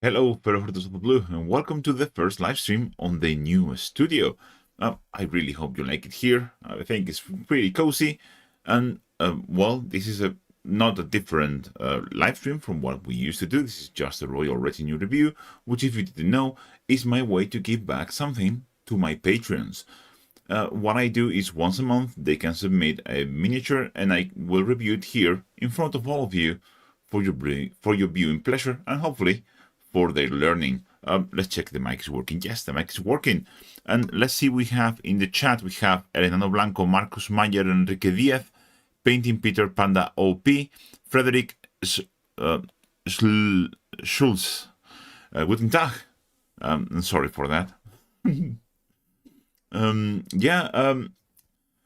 Hello, fellow Hunters of the Blue, and welcome to the first live stream on the new studio. I really hope you like it here. I think it's pretty cozy, and well, this is not a different live stream from what we used to do. This is just a Royal Retinue review, which, if you didn't know, is my way to give back something to my patrons. What I do is once a month they can submit a miniature, and I will review it here in front of all of you for your viewing pleasure, and hopefully for their learning. Let's check the mic is working. Yes, the mic is working. And let's see, we have in the chat, we have Elenano Blanco, Marcus Mayer, Enrique Diaz, Painting Peter Panda OP, Frederick Schulz. Guten Tag. I'm sorry for that.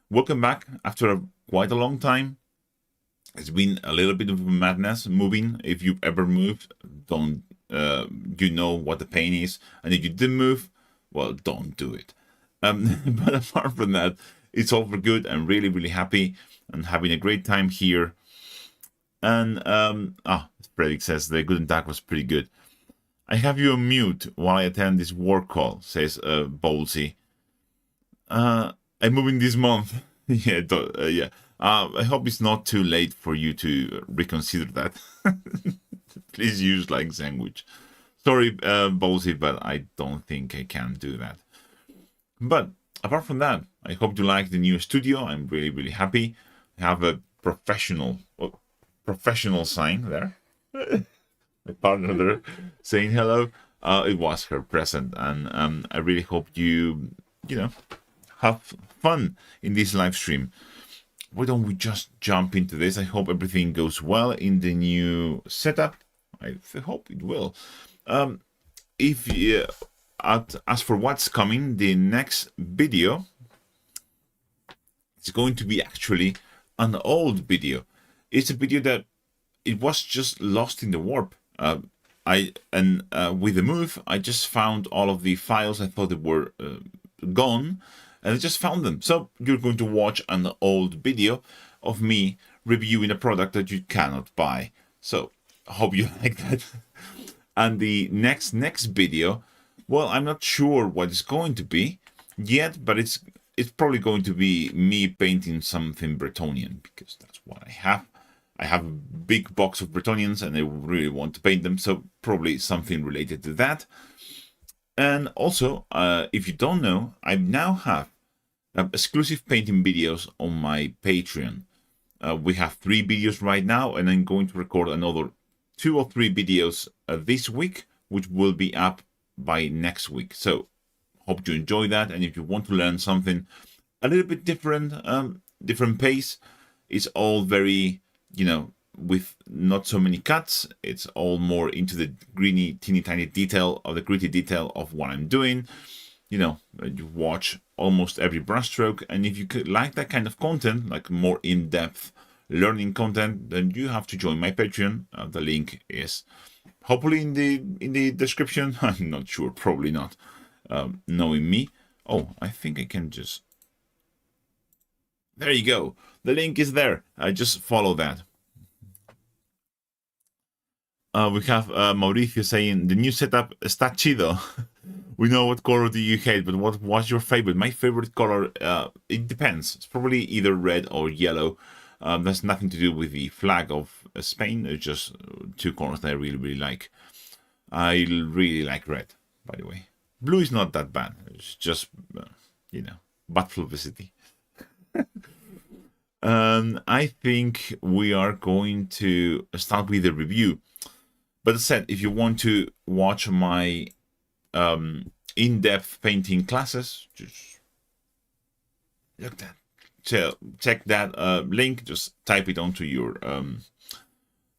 Welcome back after quite a long time. It's been a little bit of a madness moving. If you've ever moved, don't you know what the pain is, and if you didn't move, well, don't do it. But apart from that, it's all for good. I'm really happy and having a great time here. And Frederick says the good attack was pretty good. I have you on mute while I attend this work call, says Bowlsy. I'm moving this month. Yeah. I hope it's not too late for you to reconsider that. Please use like sandwich. Sorry, Bowsy, but I don't think I can do that. But apart from that, I hope you like the new studio. I'm really happy. I have a professional sign there. My partner there saying hello. It was her present, and I really hope you have fun in this live stream. Why don't we just jump into this? I hope everything goes well in the new setup. I hope it will. As for what's coming, the next video is going to be actually an old video. It's a video that it was just lost in the warp. With the move, I just found all of the files. I thought they were gone, and I just found them. So you're going to watch an old video of me reviewing a product that you cannot buy. So I hope you like that. And the next video, well, I'm not sure what it's going to be yet, but it's probably going to be me painting something Bretonnian, because that's what I have. I have a big box of Bretonnians and I really want to paint them, so probably something related to that. And also, if you don't know, I now have exclusive painting videos on my Patreon. We have 3 videos right now, and I'm going to record another 2 or 3 videos this week, which will be up by next week. So hope you enjoy that. And if you want to learn something a little bit different, different pace, it's all very, with not so many cuts. It's all more into the greeny, teeny tiny detail of the gritty detail of what I'm doing. You watch almost every brushstroke, and if you could like that kind of content, like more in-depth learning content, then you have to join my Patreon. The link is hopefully in the description. I'm not sure, probably not. Knowing me. Oh, I think I can just. There you go. The link is there. I just follow that. We have Mauricio saying the new setup está chido. We know what color do you hate, but what's your favorite? My favorite color, it depends. It's probably either red or yellow. That's nothing to do with the flag of Spain. It's just 2 colors that I really like. I really like red, by the way. Blue is not that bad. It's just, bad publicity. I think we are going to start with the review. But as I said, if you want to watch my in-depth painting classes, just look that. Check that link. Just type it onto your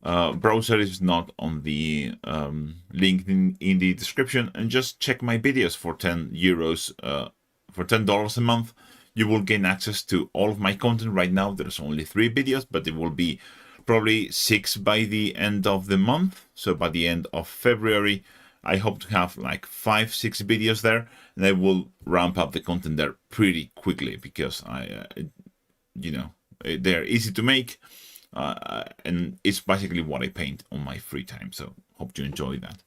browser. It's not on the link in the description, and just check my videos for €10 for $10 a month. You will gain access to all of my content. Right now there's only 3 videos, but there will be probably 6 by the end of the month. So by the end of February, I hope to have like 5-6 videos there, and I will ramp up the content there pretty quickly, because they're easy to make, and it's basically what I paint on my free time. So hope you enjoy that.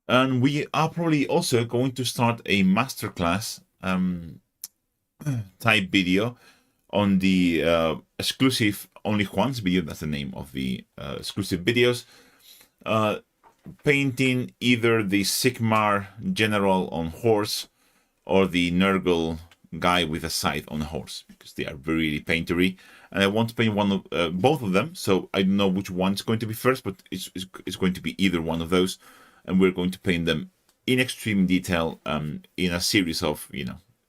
And we are probably also going to start a masterclass type video on the exclusive Only Juan's video. That's the name of the exclusive videos. Painting either the Sigmar general on horse or the Nurgle guy with a scythe on a horse, because they are really paintery, and I want to paint one of both of them. So I don't know which one's going to be first, but it's going to be either one of those, and we're going to paint them in extreme detail in a series of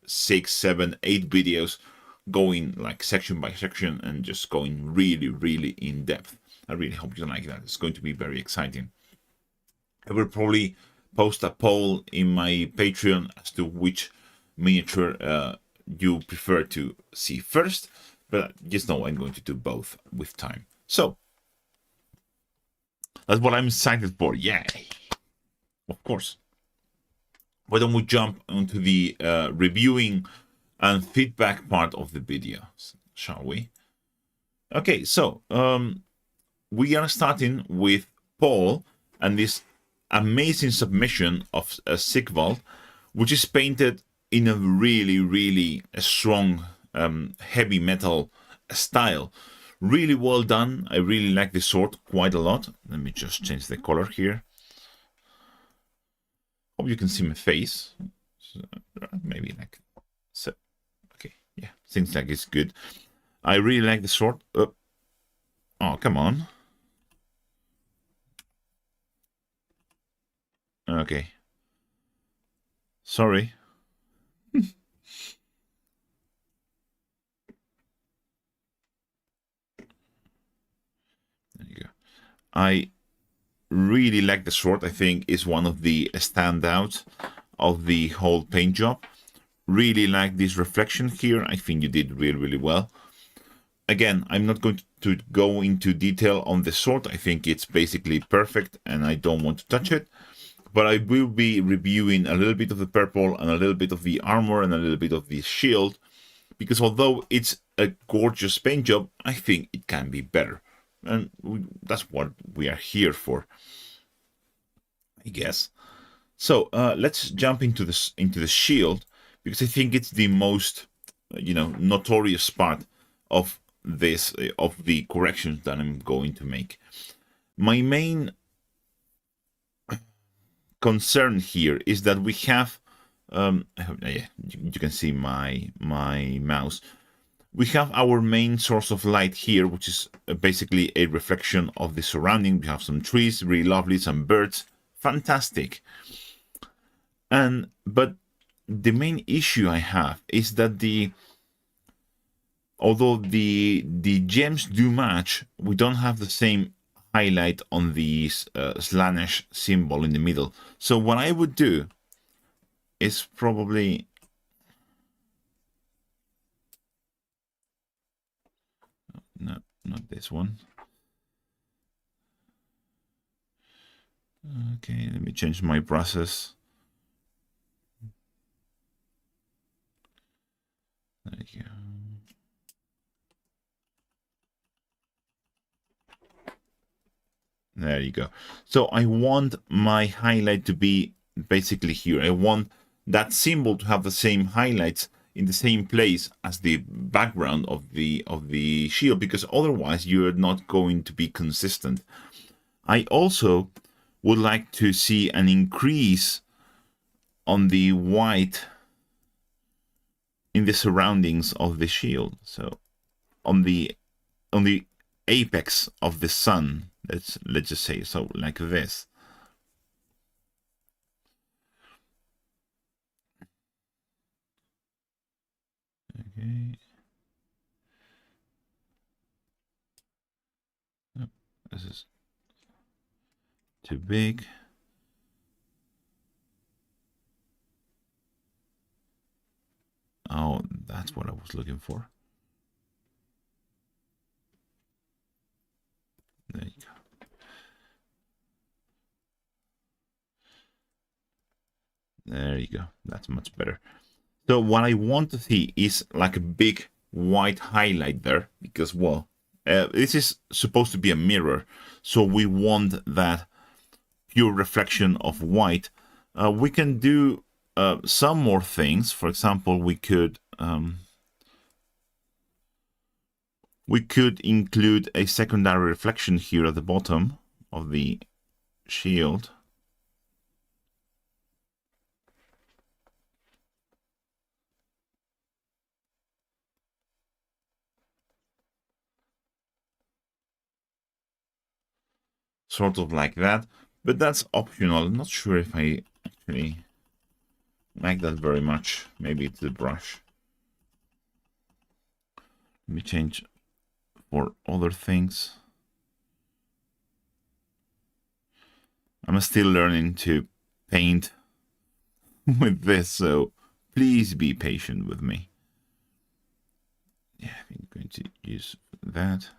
6, 7, 8 videos, going like section by section and just going really, really in depth. I really hope you like that. It's going to be very exciting. I will probably post a poll in my Patreon as to which miniature you prefer to see first, but just know I'm going to do both with time. So that's what I'm excited for. Yay! Of course. Why don't we jump onto the reviewing and feedback part of the video, shall we? Okay, so we are starting with Paul and this amazing submission of Sigvald, which is painted in a really, really strong heavy metal style. Really well done. I really like the sword quite a lot. Let me just change the color here. Hope you can see my face. So, maybe like so. Okay, yeah, seems like it's good. I really like the sword. Oh, come on. Okay. Sorry. There you go. I really like the sword. I think is one of the standouts of the whole paint job. Really like this reflection here. I think you did really, really well. Again, I'm not going to go into detail on the sword. I think it's basically perfect and I don't want to touch it. But I will be reviewing a little bit of the purple and a little bit of the armor and a little bit of the shield, because although it's a gorgeous paint job, I think it can be better. And that's what we are here for, I guess. So let's jump into the shield, because I think it's the most notorious part of this of the corrections that I'm going to make. My main concern here is that we have yeah, you can see my mouse. We have our main source of light here, which is basically a reflection of the surrounding. We have some trees, really lovely, some birds, fantastic. But the main issue I have is that although the gems do match, we don't have the same highlight on the Slanesh symbol in the middle. So what I would do is probably no, not this one. Okay, let me change my process. There you go. There you go. So I want my highlight to be basically here. I want that symbol to have the same highlights in the same place as the background of the shield, because otherwise you're not going to be consistent. I also would like to see an increase on the white in the surroundings of the shield. So on the apex of the sun, let's just say, so like this. Okay. Oh, this is too big. Oh, that's what I was looking for. There you go. There you go. That's much better. So what I want to see is like a big white highlight there, because, well, this is supposed to be a mirror. So we want that pure reflection of white. We can do some more things. For example, we could include a secondary reflection here at the bottom of the shield. Sort of like that, but that's optional. I'm not sure if I actually like that very much. Maybe it's the brush. Let me change for other things. I'm still learning to paint with this, so please be patient with me. Yeah, I think I'm going to use that.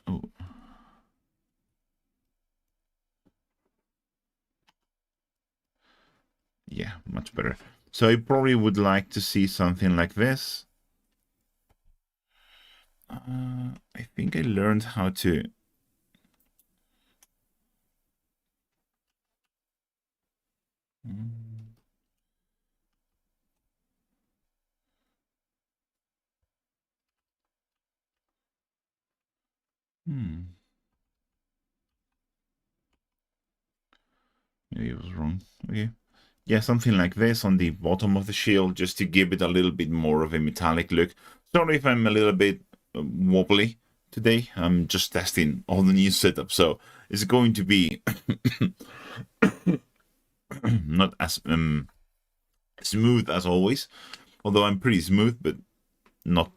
Oh. Yeah, much better. So I probably would like to see something like this. I think I learned how to... Maybe it was wrong. Okay. Yeah, something like this on the bottom of the shield, just to give it a little bit more of a metallic look. Sorry if I'm a little bit wobbly today. I'm just testing all the new setup, so it's going to be not as smooth as always. Although I'm pretty smooth, but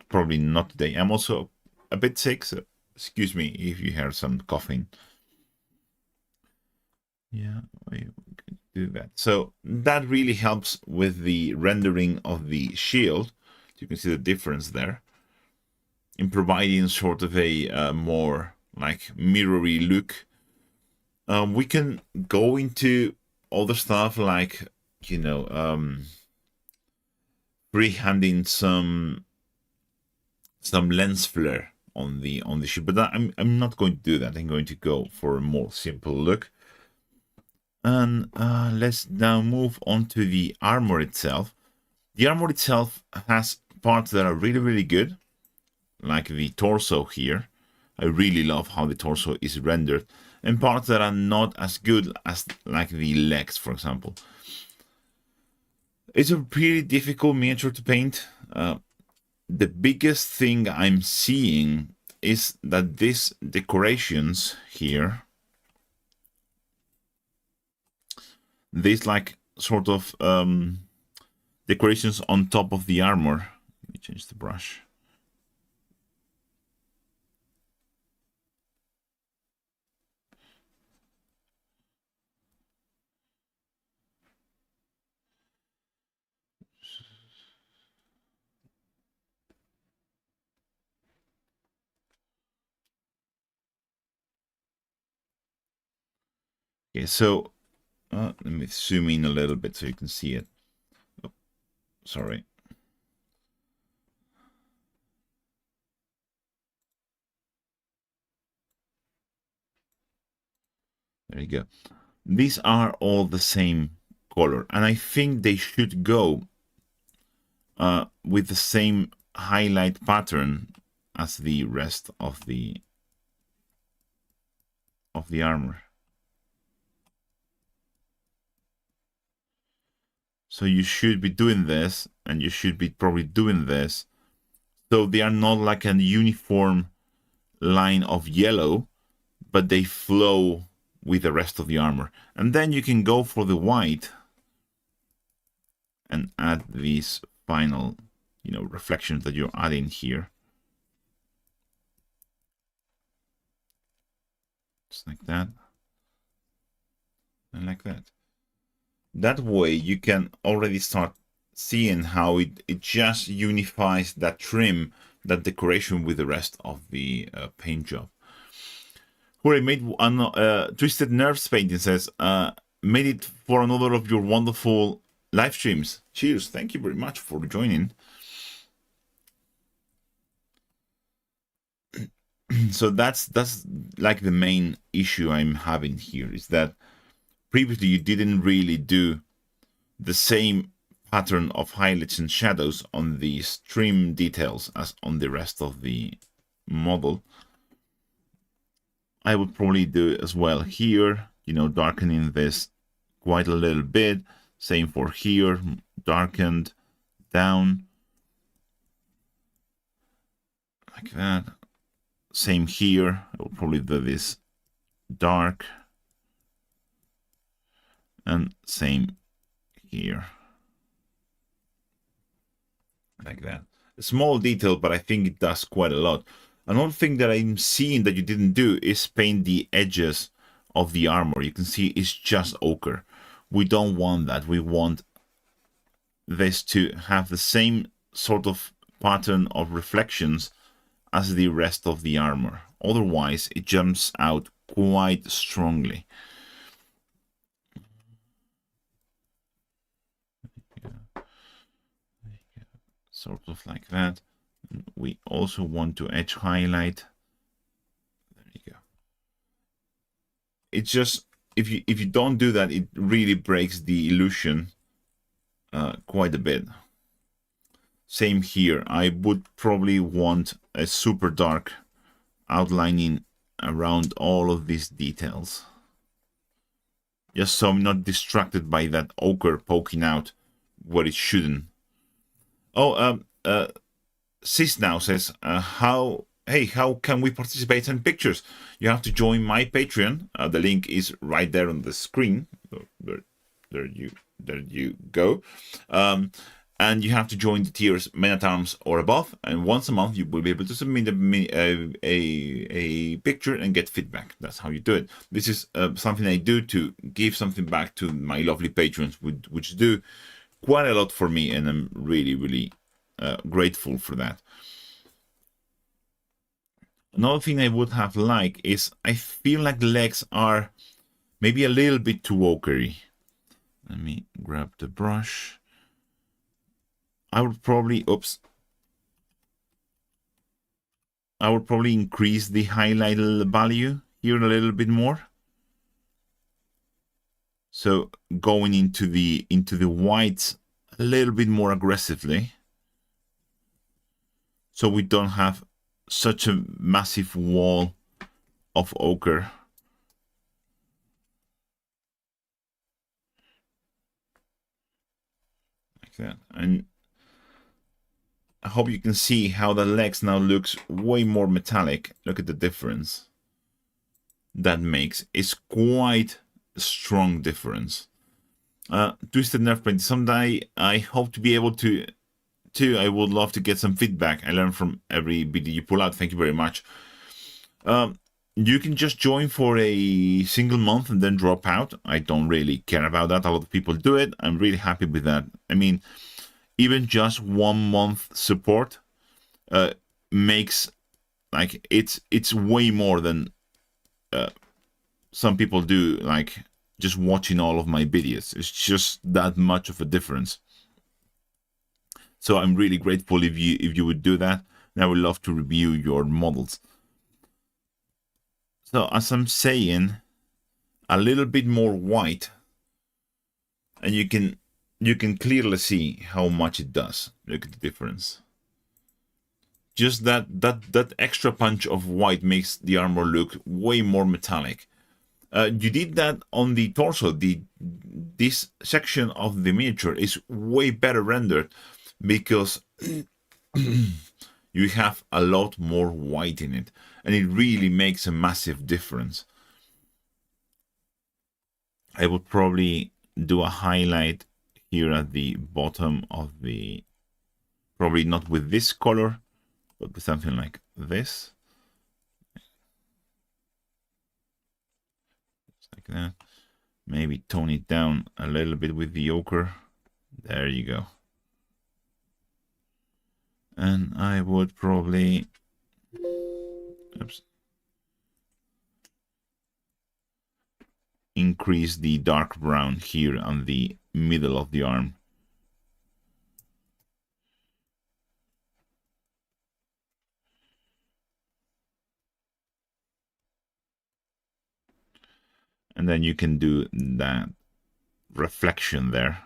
probably not today. I'm also a bit sick, so excuse me if you hear some coughing. Yeah, we could do that. So that really helps with the rendering of the shield. You can see the difference there in providing sort of a more like mirrory look. We can go into other stuff like, you know, freehanding some lens flare on the shield, but I'm not going to do that. I'm going to go for a more simple look. And let's now move on to the armor itself. The armor itself has parts that are really, really good, like the torso here. I really love how the torso is rendered, and parts that are not as good as like the legs, for example. It's a pretty difficult miniature to paint. The biggest thing I'm seeing is that these decorations here, these like sort of decorations on top of the armor. Let me change the brush. Okay, so let me zoom in a little bit so you can see it. Oh, sorry. There you go. These are all the same color, and I think they should go with the same highlight pattern as the rest of the armor. So you should be doing this, and you should be probably doing this. So they are not like a uniform line of yellow, but they flow with the rest of the armor. And then you can go for the white and add these final, you know, reflections that you're adding here. Just like that. And like that. That way you can already start seeing how it just unifies that trim, that decoration with the rest of the paint job. Where I made Twisted Nerves painting says, made it for another of your wonderful live streams. Cheers. Thank you very much for joining. So that's like the main issue I'm having here, is that previously you didn't really do the same pattern of highlights and shadows on the trim details as on the rest of the model. I would probably do it as well here, you know, darkening this quite a little bit. Same for here, darkened down like that. Same here, I will probably do this dark, and same here, like that. A small detail, but I think it does quite a lot. Another thing that I'm seeing that you didn't do is paint the edges of the armor. You can see it's just ochre. We don't want that. We want this to have the same sort of pattern of reflections as the rest of the armor. Otherwise, it jumps out quite strongly. Sort of like that. We also want to edge highlight. There you go. It's just, if you don't do that, it really breaks the illusion quite a bit. Same here. I would probably want a super dark outlining around all of these details, just so I'm not distracted by that ochre poking out where it shouldn't. Oh, Sis now says, how can we participate in pictures? You have to join my Patreon. The link is right there on the screen. There you go. And you have to join the tiers Men at Arms or above. And once a month, you will be able to submit a picture and get feedback. That's how you do it. This is something I do to give something back to my lovely patrons, which do quite a lot for me, and I'm really, really grateful for that. Another thing I would have liked is, I feel like the legs are maybe a little bit too ochre-y. Let me grab the brush. I would probably increase the highlight value here a little bit more. So going into the whites a little bit more aggressively, so we don't have such a massive wall of ochre. Like that. And I hope you can see how the legs now looks way more metallic. Look at the difference that makes. It's quite a strong difference. Twisted Nerf Print. Someday I hope to be able to I would love to get some feedback. I learn from every video you pull out. Thank you very much. You can just join for a single month and then drop out. I don't really care about that. A lot of people do it. I'm really happy with that. I mean, even just 1 month support makes, like, it's way more than some people do, like just watching all of my videos. It's just that much of a difference. So I'm really grateful if you would do that, and I would love to review your models. So as I'm saying, a little bit more white, and you can clearly see how much it does. Look at the difference. Just that extra punch of white makes the armor look way more metallic. You did that on the torso. This section of the miniature is way better rendered, because you have a lot more white in it, and it really makes a massive difference. I would probably do a highlight here at the bottom of the, probably not with this color, but with something like this. Just like that. Maybe tone it down a little bit with the ochre. There you go. And I would probably, increase the dark brown here on the middle of the arm. And then you can do that reflection there.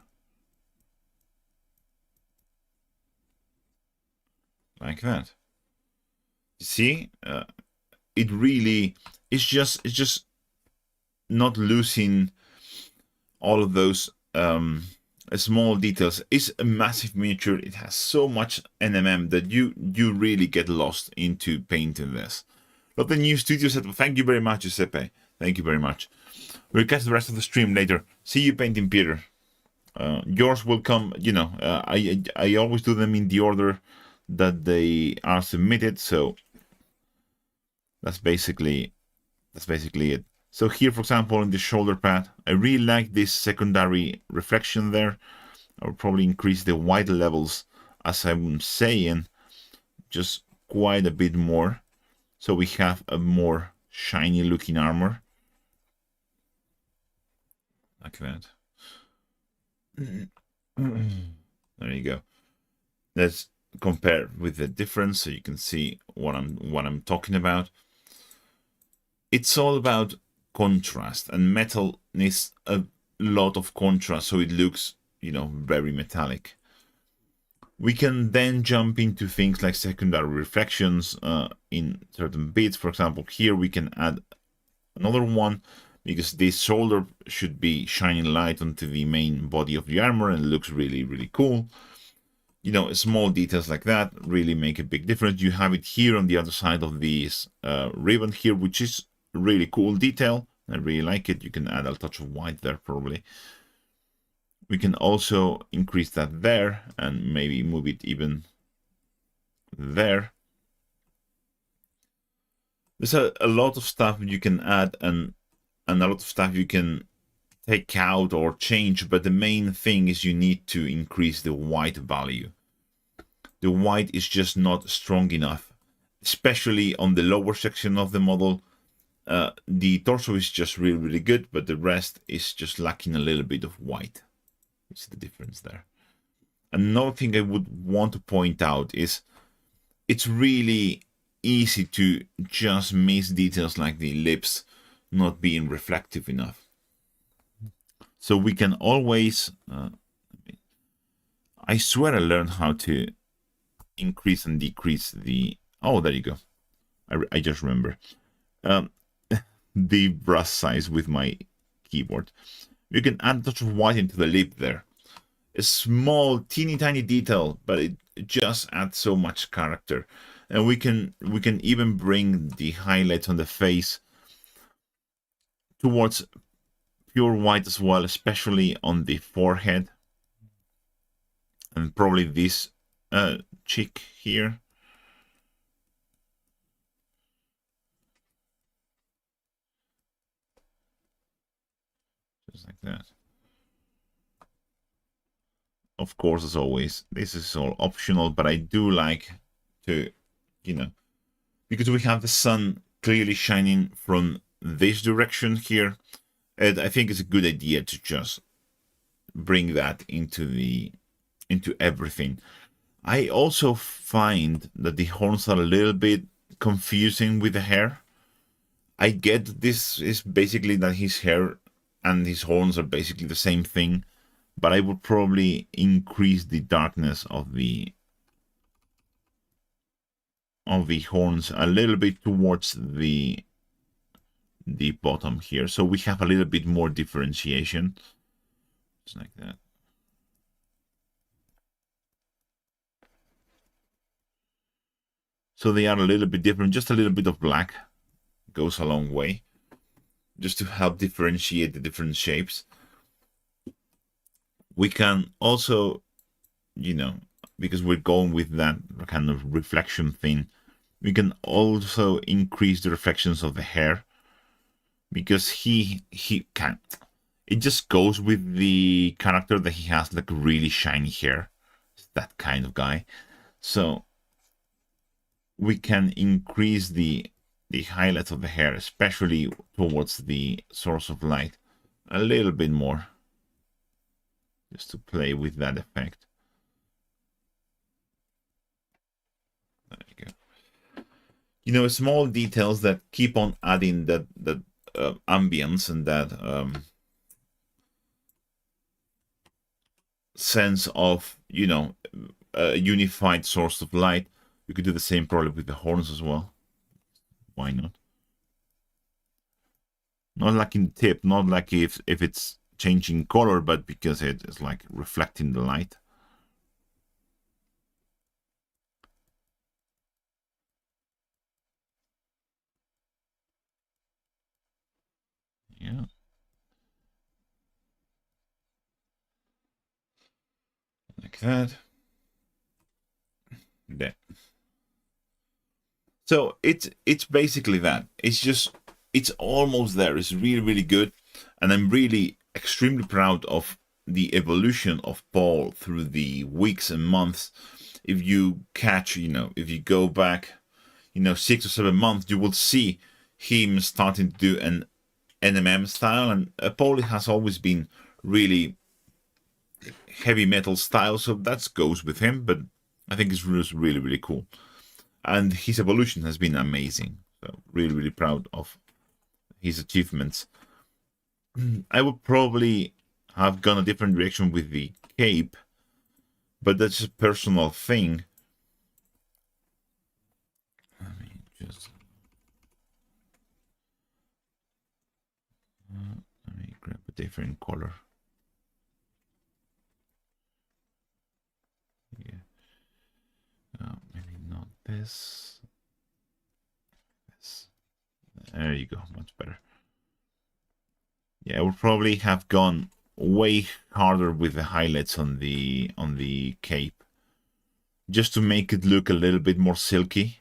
Like that. You see? It really... It's just not losing all of those small details. It's a massive miniature. It has so much NMM that you really get lost into painting this. But the new studio setup. Thank you very much, Giuseppe. Thank you very much. We'll catch the rest of the stream later. See you painting, Peter. Yours will come. You know, I always do them in the order that they are submitted. So that's basically it. So here, for example, in the shoulder pad, I really like this secondary reflection there. I will probably increase the white levels, as I'm saying, just quite a bit more. So we have a more shiny looking armor. Like that. There you go. Let's compare with the difference so you can see what I'm talking about. It's all about contrast, and metal needs a lot of contrast so it looks, you know, very metallic. We can then jump into things like secondary reflections in certain bits. For example, here we can add another one because this shoulder should be shining light onto the main body of the armor and it looks really, really cool. You know, small details like that really make a big difference. You have it here on the other side of this ribbon here, which is a really cool detail. I really like it. You can add a touch of white there probably. We can also increase that there and maybe move it even there. There's a lot of stuff you can add and a lot of stuff you can take out or change, but the main thing is you need to increase the white value. The white is just not strong enough, especially on the lower section of the model. The torso is just really, really good, but the rest is just lacking a little bit of white. You see the difference there. Another thing I would want to point out is it's really easy to just miss details like the lips not being reflective enough. So we can always, I swear I learned how to increase and decrease the, oh, there you go. I just remember. The brush size with my keyboard. You can add a touch of white into the lip there. A small, teeny tiny detail, but it just adds so much character. And we can even bring the highlights on the face towards pure white as well, especially on the forehead. And probably this cheek here. Just like that. Of course, as always, this is all optional, but I do like to, you know, because we have the sun clearly shining from this direction here, and I think it's a good idea to just bring that into everything. I also find that the horns are a little bit confusing with the hair. I get this is basically that his hair and his horns are basically the same thing, but I would probably increase the darkness of the horns a little bit towards the bottom here, so we have a little bit more differentiation. Just like that. So they are a little bit different. Just a little bit of black goes a long way, just to help differentiate the different shapes. We can also, you know, because we're going with that kind of reflection thing, we can also increase the reflections of the hair, because he can. It just goes with the character that he has like really shiny hair. It's that kind of guy. So we can increase the highlights of the hair, especially towards the source of light, a little bit more, just to play with that effect. There you go. You know, small details that keep on adding that ambience and that sense of, you know, a unified source of light. You could do the same probably with the horns as well. Why not? Not like in the tip, not like if it's changing color, but because it's like reflecting the light. Yeah. Like that. There. So it's basically that. It's almost there. It's really, really good. And I'm really extremely proud of the evolution of Paul through the weeks and months. If you catch, you know, if you go back, you know, 6 or 7 months, you will see him starting to do an NMM style. And Paul has always been really heavy metal style, so that goes with him. But I think it's really, really cool. And his evolution has been amazing. So really, really proud of his achievements. I would probably have gone a different direction with the cape, but that's a personal thing. Let me grab a different color. Yeah. Maybe not this. There you go, much better. Yeah, I would probably have gone way harder with the highlights on the cape, just to make it look a little bit more silky.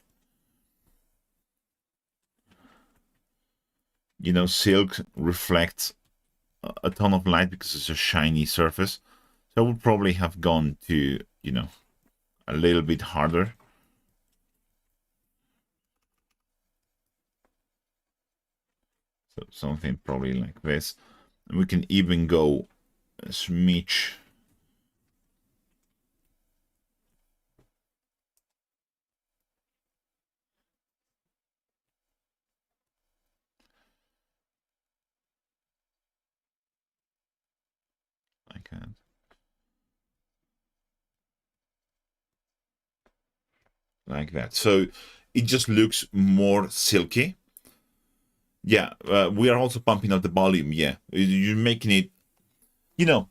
You know, silk reflects a ton of light because it's a shiny surface. So I would probably have gone to, you know, a little bit harder. So something probably like this. And we can even go a smidge. Like that. Like that. So it just looks more silky. Yeah, we are also pumping up the volume. Yeah, you're making it, you know,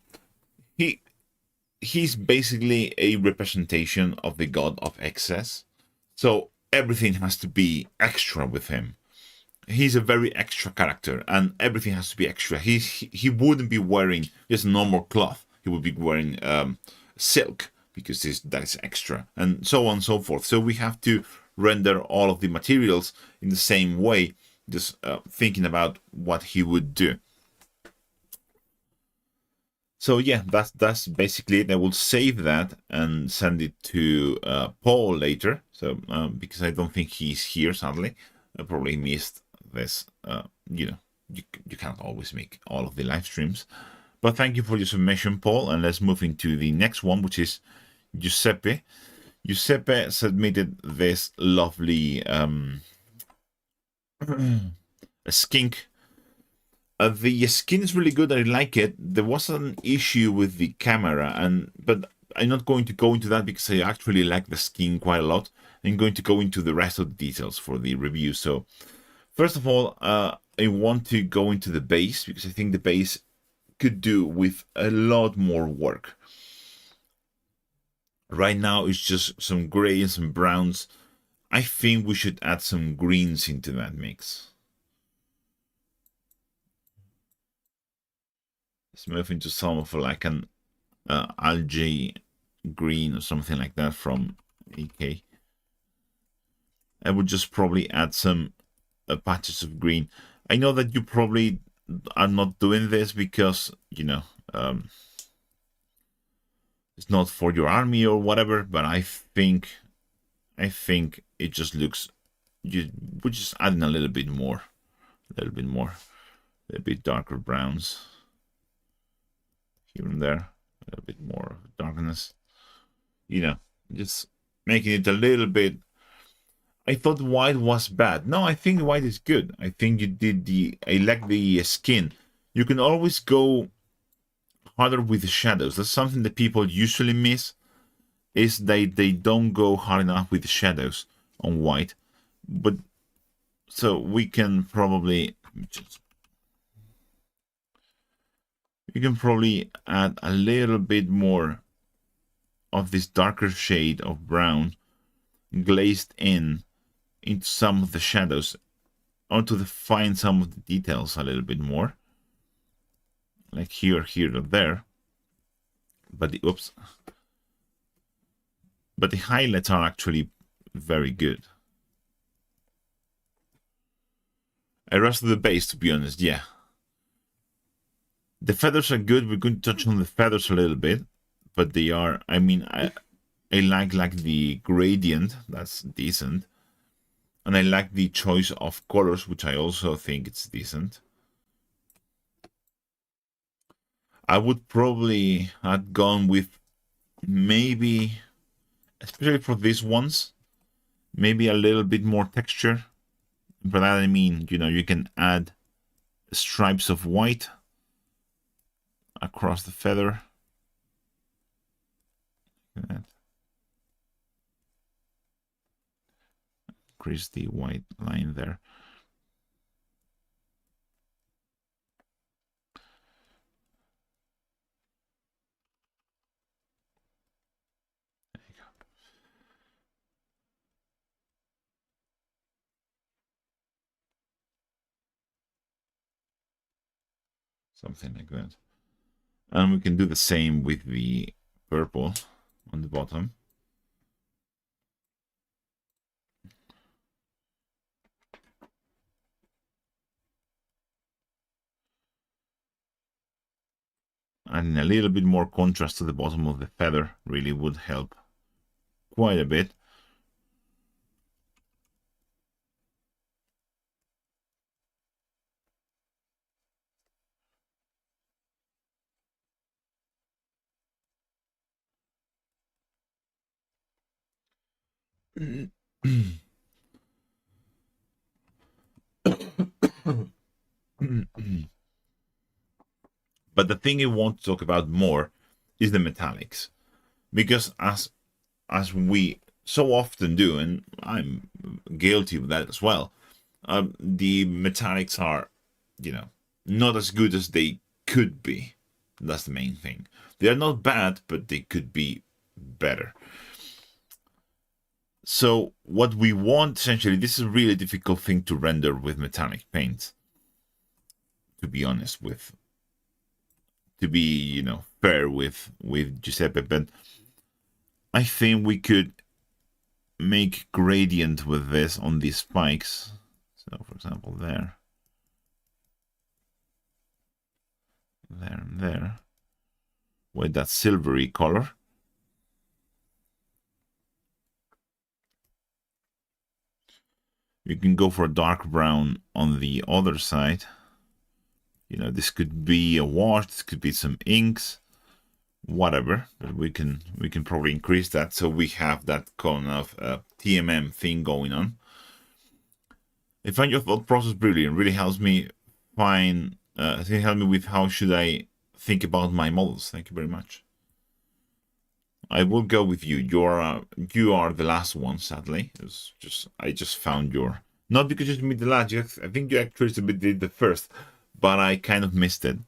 he's basically a representation of the god of excess. So everything has to be extra with him. He's a very extra character, and everything has to be extra. He wouldn't be wearing just normal cloth. He would be wearing silk because that is extra, and so on and so forth. So we have to render all of the materials in the same way, just thinking about what he would do. So yeah, that's basically it. I will save that and send it to Paul later. So because I don't think he's here, sadly, I probably missed this. You know, you can't always make all of the live streams. But thank you for your submission, Paul. And let's move into the next one, which is Giuseppe. Giuseppe submitted this lovely a skink. The skin is really good. I like it. There was an issue with the camera, but I'm not going to go into that because I actually like the skin quite a lot. I'm going to go into the rest of the details for the review. So, first of all, I want to go into the base because I think the base could do with a lot more work. Right now, it's just some gray and some browns. I think we should add some greens into that mix. Let's move into some of like an algae green or something like that from AK. I would just probably add some patches of green. I know that you probably are not doing this because, you know, it's not for your army or whatever, but I think it just looks, we're just adding a little bit more, a little bit darker browns here and there, a little bit more darkness, you know, just making it a little bit. I thought white was bad. No, I think white is good. I think you did I like the skin. You can always go harder with the shadows. That's something that people usually miss, is they don't go hard enough with the shadows on white. But so we can probably add a little bit more of this darker shade of brown glazed into some of the shadows, or to define some of the details a little bit more, like here, or there. But the but the highlights are actually very good. I rusted the base, to be honest. Yeah, the feathers are good. We're going to touch on the feathers a little bit, but they are, I mean, I like the gradient. That's decent. And I like the choice of colors, which I also think it's decent. I would probably have gone with maybe, especially for these ones, maybe a little bit more texture. By that I mean, you know, you can add stripes of white across the feather. Increase the white line there. There you go. Something like that. And we can do the same with the purple on the bottom. Adding a little bit more contrast to the bottom of the feather really would help quite a bit. But the thing I want to talk about more is the metallics, because as we so often do, and I'm guilty of that as well, the metallics are, you know, not as good as they could be. That's the main thing. They are not bad, but they could be better. So what we want, essentially, this is a really difficult thing to render with metallic paint, to be honest with, to be, you know, fair with Giuseppe, but I think we could make gradient with this on these spikes. So for example, there, and there, with that silvery color. You can go for a dark brown on the other side. You know, this could be a wash, this could be some inks, whatever, but we can probably increase that so we have that kind of TMM thing going on. I find your thought process brilliant. Really helps me find, help me with how should I think about my models. Thank you very much. I will go with you. You are the last one, sadly. It's just I just found your, not because you made the last. I think you actually did the first, but I kind of missed it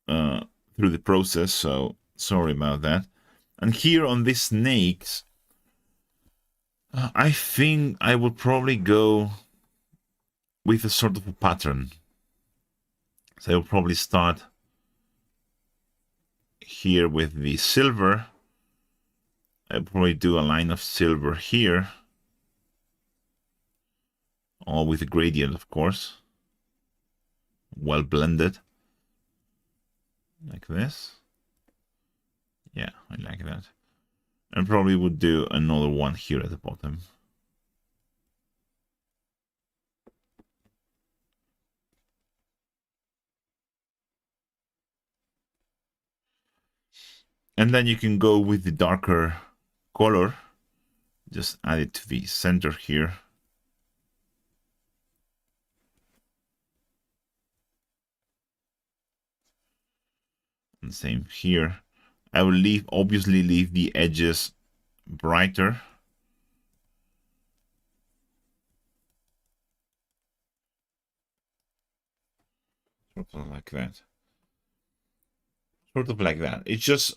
through the process. So sorry about that. And here on these snakes, I think I would probably go with a sort of a pattern. So I'll probably start here with the silver. I'll probably do a line of silver here, all with a gradient, of course, well blended, like this. Yeah, I like that. And probably would do another one here at the bottom. And then you can go with the darker color Just add it to the center here. And same here. I will obviously leave the edges brighter. Sort of like that. Sort of like that. It's just,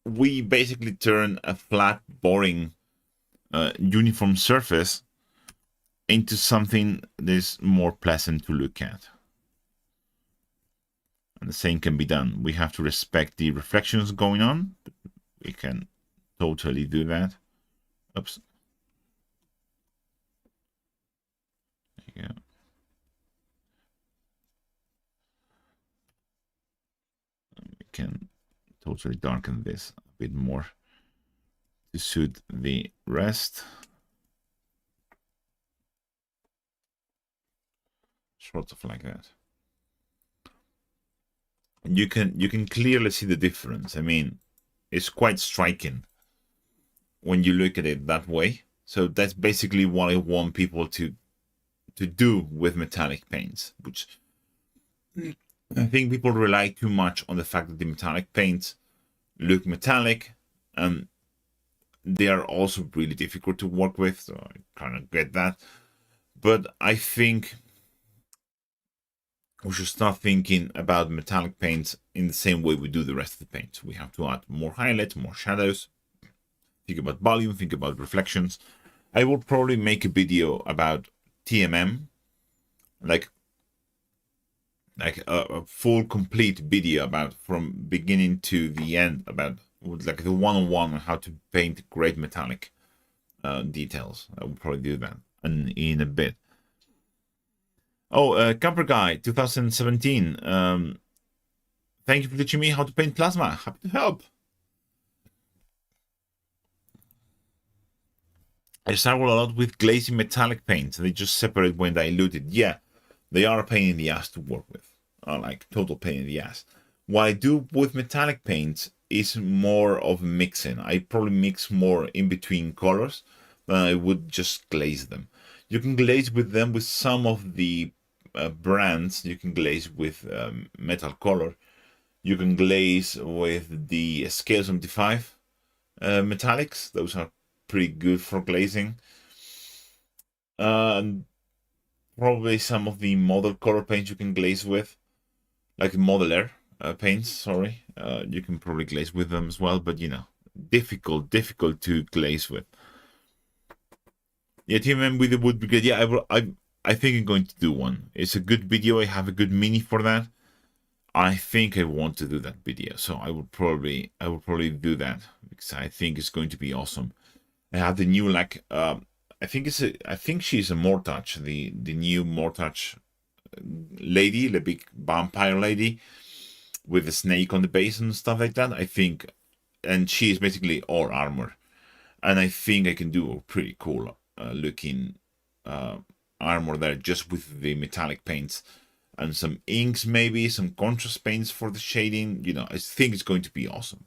we basically turn a flat, boring, uniform surface into something that's more pleasant to look at. And the same can be done. We have to respect the reflections going on. We can totally do that. Oops. There you go. We can totally darken this a bit more to suit the rest. Sort of like that. You can clearly see the difference. I mean, it's quite striking when you look at it that way. So that's basically what I want people to do with metallic paints, which I think people rely too much on the fact that the metallic paints look metallic, and they are also really difficult to work with, so I kind of get that. But I think we should start thinking about metallic paints in the same way we do the rest of the paints. We have to add more highlights, more shadows, think about volume, think about reflections. I will probably make a video about TMM, like a full complete video about from beginning to the end, about like the one-on-one on how to paint great metallic details. I will probably do that in a bit. Oh, Camper Guy 2017. Thank you for teaching me how to paint plasma. Happy to help. I struggle a lot with glazing metallic paints. They just separate when diluted. Yeah, they are a pain in the ass to work with. Like total pain in the ass. What I do with metallic paints is more of mixing. I probably mix more in between colors than I would just glaze them. You can glaze with them with some of the brands. You can glaze with metal color. You can glaze with the Scale 75 metallics. Those are pretty good for glazing. And probably some of the model color paints you can glaze with, like modeler paints, sorry. You can probably glaze with them as well, but you know, difficult to glaze with. Yeah, TMM with the wood brigade. Yeah, I think I'm going to do one. It's a good video. I have a good mini for that. I think I want to do that video, so I will probably do that because I think it's going to be awesome. I have the new like I think she's a Mortach, the new Mortach lady, the big vampire lady with the snake on the base and stuff like that. I think, and she is basically all armor, and I think I can do a pretty cool looking armor there just with the metallic paints and some inks, maybe some contrast paints for the shading. You know, I think it's going to be awesome.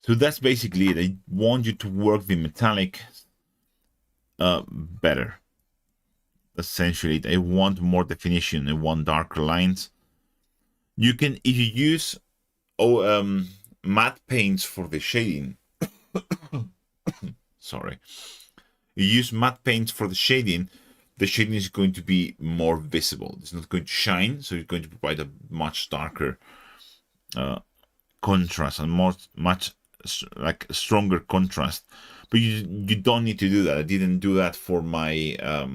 So that's basically it. I want you to work the metallic better. Essentially, I want more definition. I want darker lines. You can, if you use matte paints for the shading. Sorry. You use matte paints for the shading is going to be more visible. It's not going to shine, so it's going to provide a much darker contrast and much like stronger contrast. But you don't need to do that. I didn't do that for my I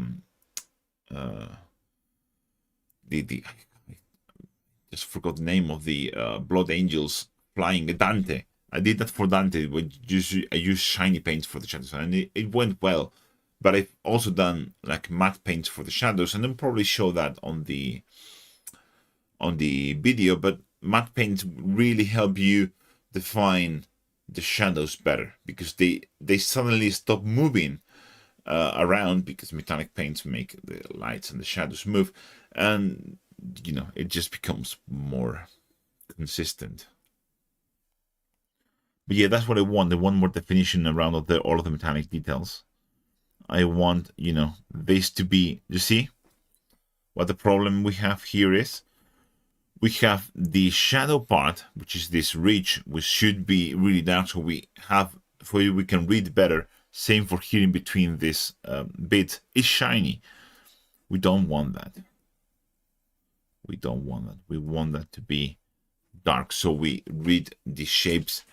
just forgot the name of the Blood Angels flying Dante. I did that for Dante. I use shiny paints for the shadows, and it went well. But I've also done like matte paints for the shadows, and I'll probably show that on the video. But matte paints really help you define the shadows better because they suddenly stop moving around because metallic paints make the lights and the shadows move, and you know, it just becomes more consistent. But yeah, that's what I want. I want more definition around all of the metallic details. I want, you know, this to be, you see what the problem we have here is? We have the shadow part, which is this ridge, which should be really dark, so we can read better. Same for here in between this bit is shiny. We don't want that. We don't want that. We want that to be dark, so we read the shapes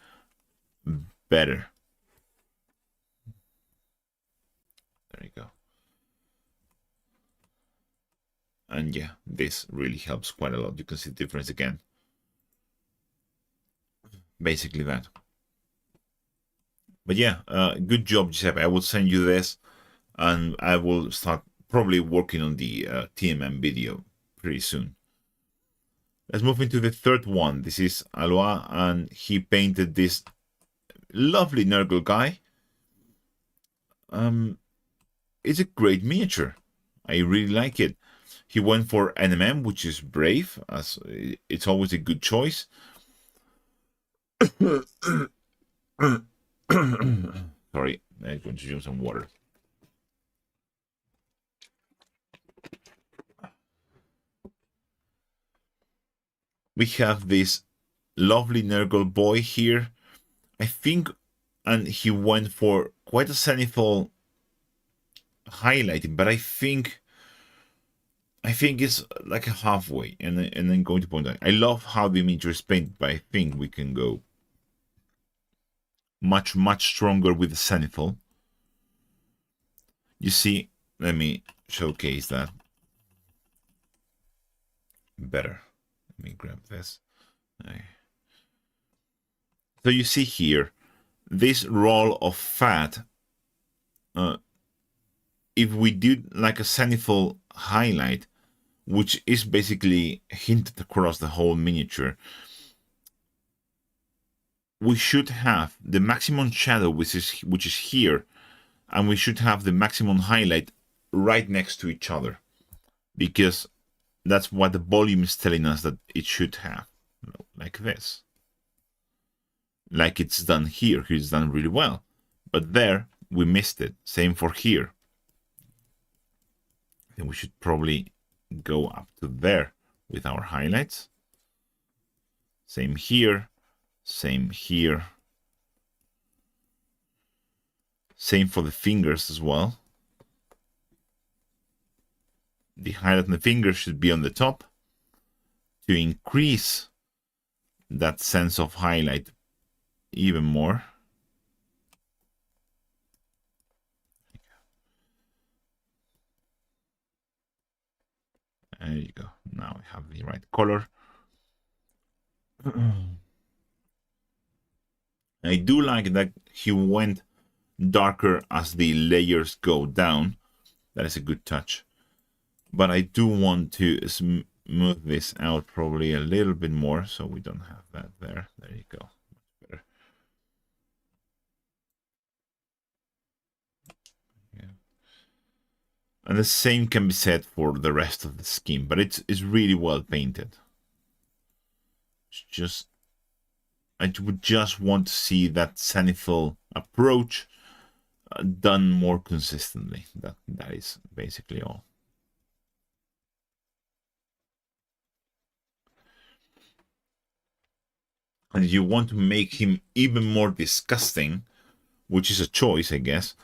better. There you go. And yeah, this really helps quite a lot. You can see the difference again. Basically that. But yeah, good job, Giuseppe. I will send you this, and I will start probably working on the TMM video pretty soon. Let's move into the third one. This is Aloa, and he painted this lovely Nurgle guy. It's a great miniature. I really like it. He went for NMM, which is brave, as it's always a good choice. Sorry, I'm going to drink some water. We have this lovely Nurgle boy here. I think, and he went for quite a zenithal highlighting, but I think it's like a halfway, and then going to point out. I love how the image is painted, but I think we can go much stronger with the zenithal. You see, let me showcase that better. Let me grab this. So you see here, this roll of fat, if we did like a zenithal highlight, which is basically hinted across the whole miniature, we should have the maximum shadow, which is here, and we should have the maximum highlight right next to each other, because that's what the volume is telling us that it should have, like this. Like it's done here. Here it's done really well, but there we missed it. Same for here. Then we should probably go up to there with our highlights. Same here, same here. Same for the fingers as well. The highlight on the fingers should be on the top to increase that sense of highlight even more. There you go. Now we have the right color. I do like that he went darker as the layers go down. That is a good touch. But I do want to smooth this out probably a little bit more, so we don't have that there. There you go. Much better. Yeah. And the same can be said for the rest of the scheme, but it's really well painted. It's just, I would just want to see that zenithal approach done more consistently. That is basically all. And you want to make him even more disgusting, which is a choice, I guess.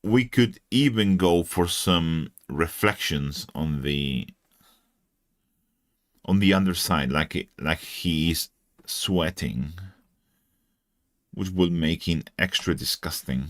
We could even go for some reflections on the underside, like he is sweating, which will make him extra disgusting.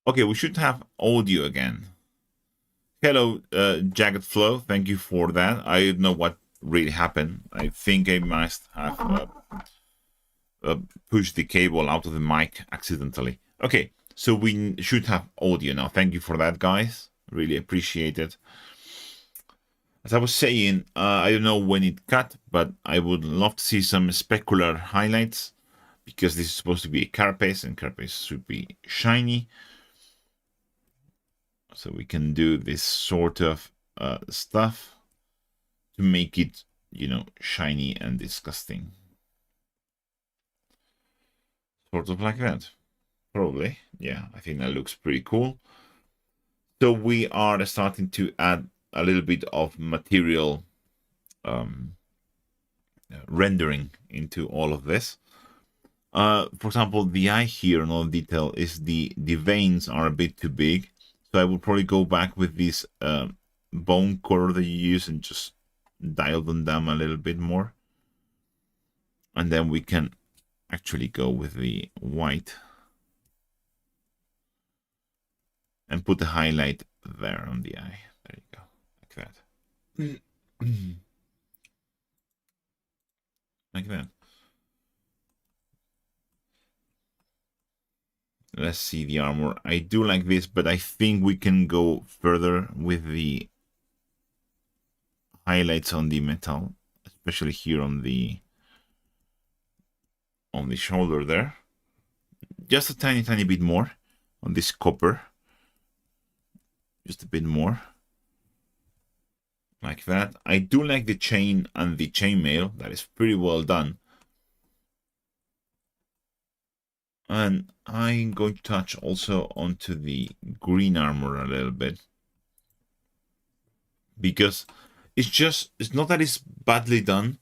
Okay, we should have audio again. Hello, Jagged Flow. Thank you for that. I don't know what really happened. I think I must have pushed the cable out of the mic accidentally. Okay, so we should have audio now. Thank you for that, guys. Really appreciate it. As I was saying, I don't know when it cut, but I would love to see some specular highlights because this is supposed to be a carapace, and carapace should be shiny. So we can do this sort of stuff to make it, you know, shiny and disgusting. Sort of like that. Probably. Yeah, I think that looks pretty cool. So we are starting to add a little bit of material rendering into all of this. For example, the eye here in all detail is the veins are a bit too big. So I will probably go back with this bone color that you use and just dial them down a little bit more. And then we can actually go with the white and put the highlight there on the eye. There you go, like that. Like that. Let's see the armor. I do like this, but I think we can go further with the highlights on the metal, especially here on the shoulder there. Just a tiny bit more on this copper. Just a bit more. Like that. I do like the chain and the chainmail. That is pretty well done. And I'm going to touch also onto the green armor a little bit. Because it's not that it's badly done.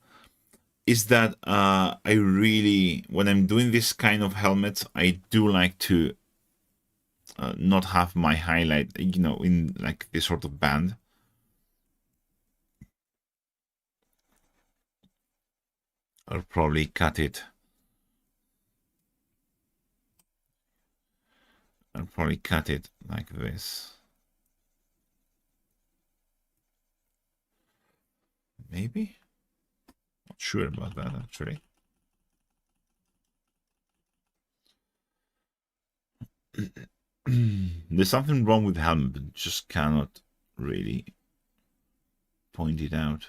It's that I really, when I'm doing this kind of helmets, I do like to not have my highlight, you know, in like this sort of band. I'll probably cut it. I'll probably cut it like this. Maybe? Not sure about that, actually. There's something wrong with the helmet, but just cannot really point it out.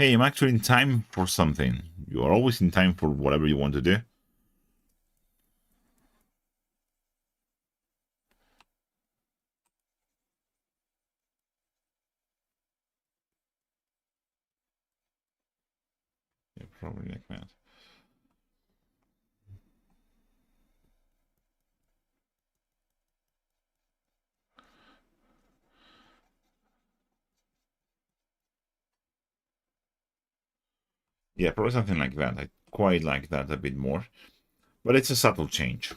Hey, I'm actually in time for something. You are always in time for whatever you want to do. Yeah, probably like that. Yeah, probably something like that. I quite like that a bit more. But it's a subtle change.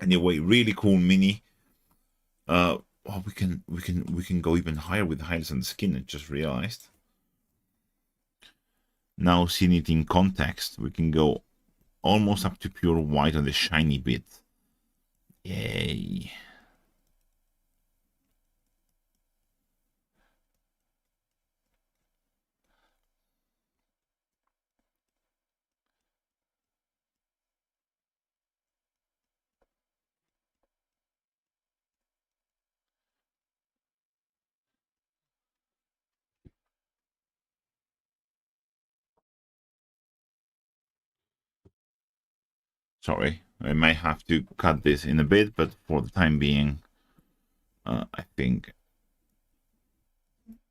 Anyway, really cool mini. Oh, we can go even higher with the highlights on the skin. I just realized. Now seeing it in context, we can go almost up to pure white on the shiny bit. Yay. Sorry, I might have to cut this in a bit, but for the time being, I think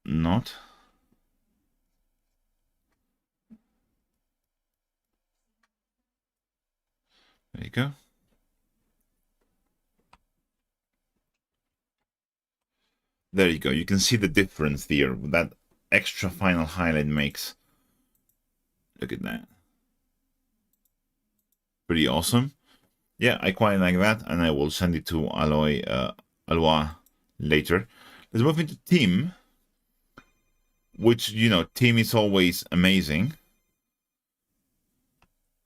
not. There you go. There you go. You can see the difference there. That extra final highlight makes. Look at that. Pretty awesome. Yeah, I quite like that, and I will send it to Aloa Aloa later. Let's move into team, which, you know, team is always amazing.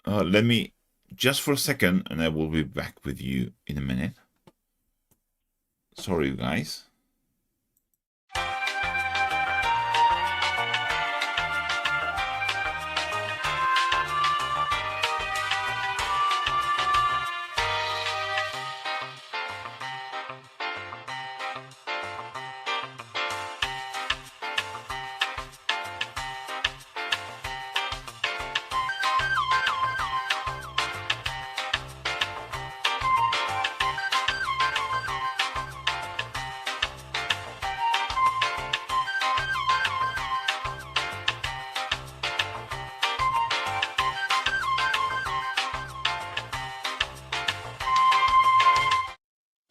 Let me, just for a second, and I will be back with you in a minute. Sorry, you guys.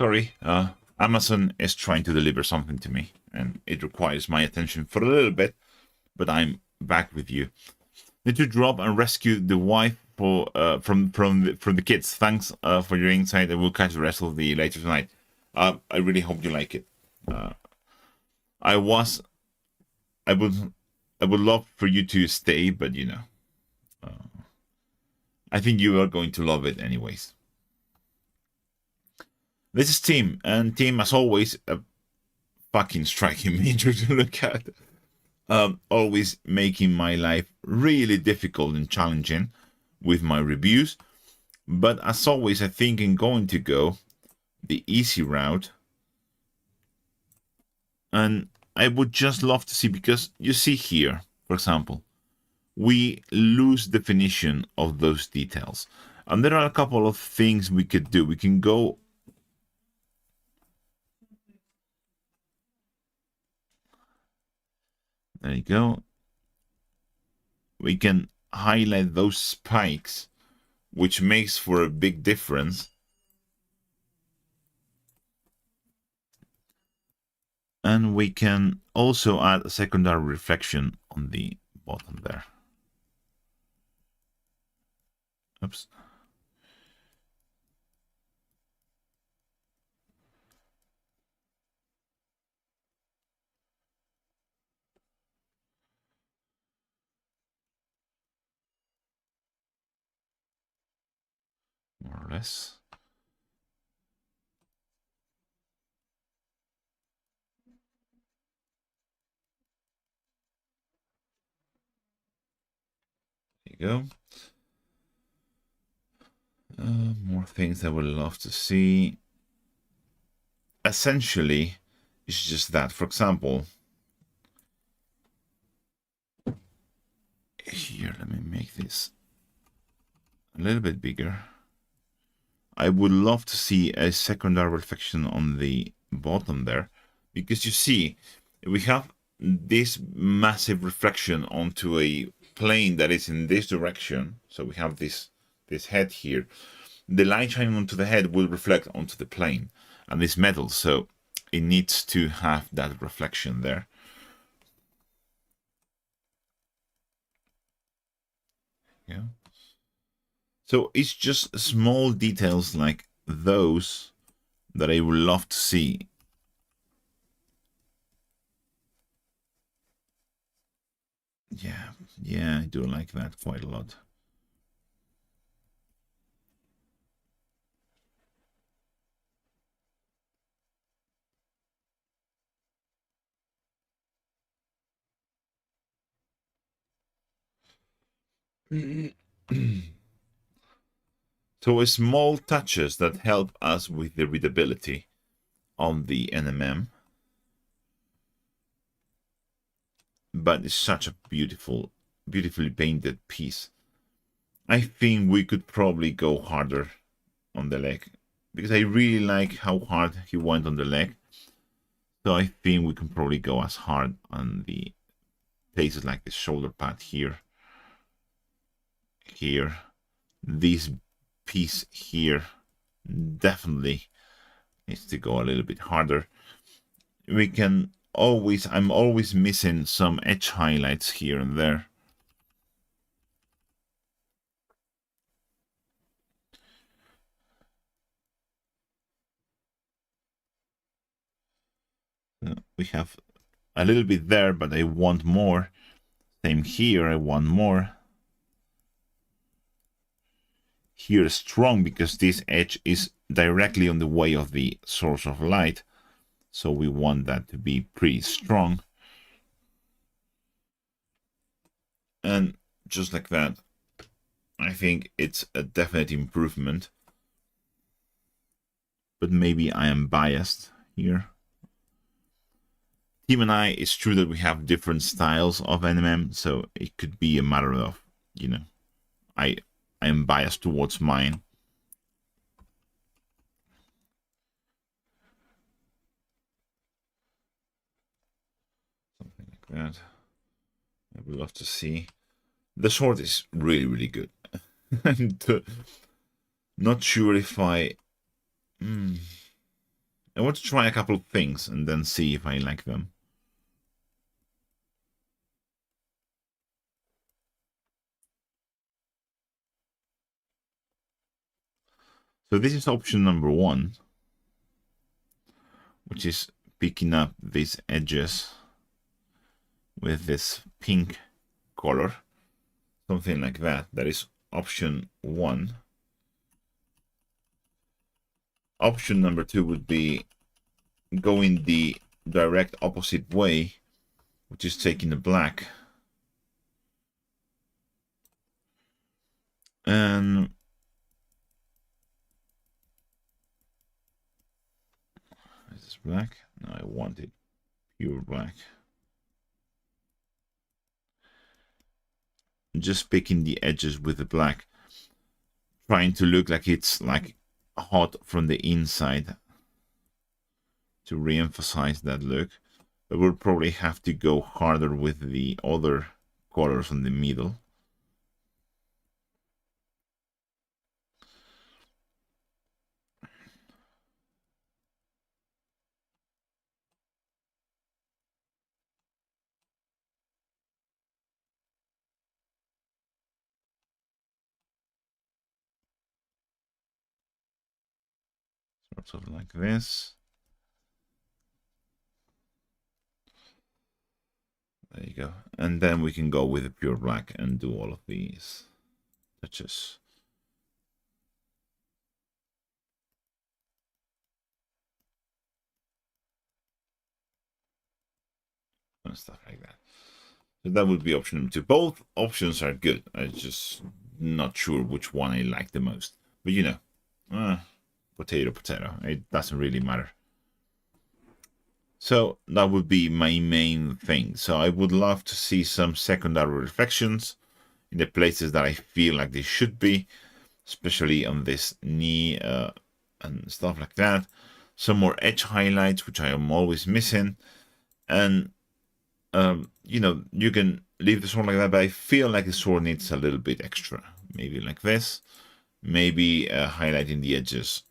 Sorry, Amazon is trying to deliver something to me, and it requires my attention for a little bit, but I'm back with you. Need to drop and rescue the wife for from the kids. Thanks for your insight, and we'll catch the rest of the later tonight. I really hope you like it. I would love for you to stay, but you know, I think you are going to love it anyways. This is Team, and Team, as always, a fucking striking major to look at. Always making my life really difficult and challenging with my reviews. But as always, I think I'm going to go the easy route. And I would just love to see, because you see here, for example, we lose definition of those details. And there are a couple of things we could do. We can go there you go. We can highlight those spikes, which makes for a big difference. And we can also add a secondary reflection on the bottom there. Oops. More or less. There you go. More things I would love to see. Essentially, it's just that. For example, here, let me make this a little bit bigger. I would love to see a secondary reflection on the bottom there, because you see, we have this massive reflection onto a plane that is in this direction. So we have this head here. The light shining onto the head will reflect onto the plane, and this metal, so it needs to have that reflection there. Yeah. So it's just small details like those that I would love to see. Yeah, I do like that quite a lot. So small touches that help us with the readability on the NMM. But it's such a beautifully painted piece. I think we could probably go harder on the leg, because I really like how hard he went on the leg. So I think we can probably go as hard on the places like the shoulder pad here. This piece here definitely needs to go a little bit harder. We can always, I'm always missing some edge highlights here and there. we have a little bit there, but I want more. Same here, I want more. Here strong, because this edge is directly on the way of the source of light. So we want that to be pretty strong. And just like that, I think it's a definite improvement. But maybe I am biased here. Team and I, it's true that we have different styles of NMM, so it could be a matter of, you know, I am biased towards mine. Something like that. I would love to see. The sword is really, really good. I'm not sure if I want to try a couple of things and then see if I like them. So this is option number 1, which is picking up these edges with this pink color, something like that. That is option 1. Option number 2 would be going the direct opposite way, which is taking the black and is this black? No, I want it pure black. Just picking the edges with the black, trying to look like it's like hot from the inside to re-emphasize that look. But we'll probably have to go harder with the other colors in the middle. Sort of like this. There you go. And then we can go with the pure black and do all of these touches. And stuff like that. So that would be option number 2. Both options are good. I'm just not sure which one I like the most. But you know, potato, potato. It doesn't really matter. So that would be my main thing. So I would love to see some secondary reflections in the places that I feel like they should be, especially on this knee and stuff like that. Some more edge highlights, which I am always missing. And, you know, you can leave the sword like that, but I feel like the sword needs a little bit extra. Maybe like this. Maybe highlighting the edges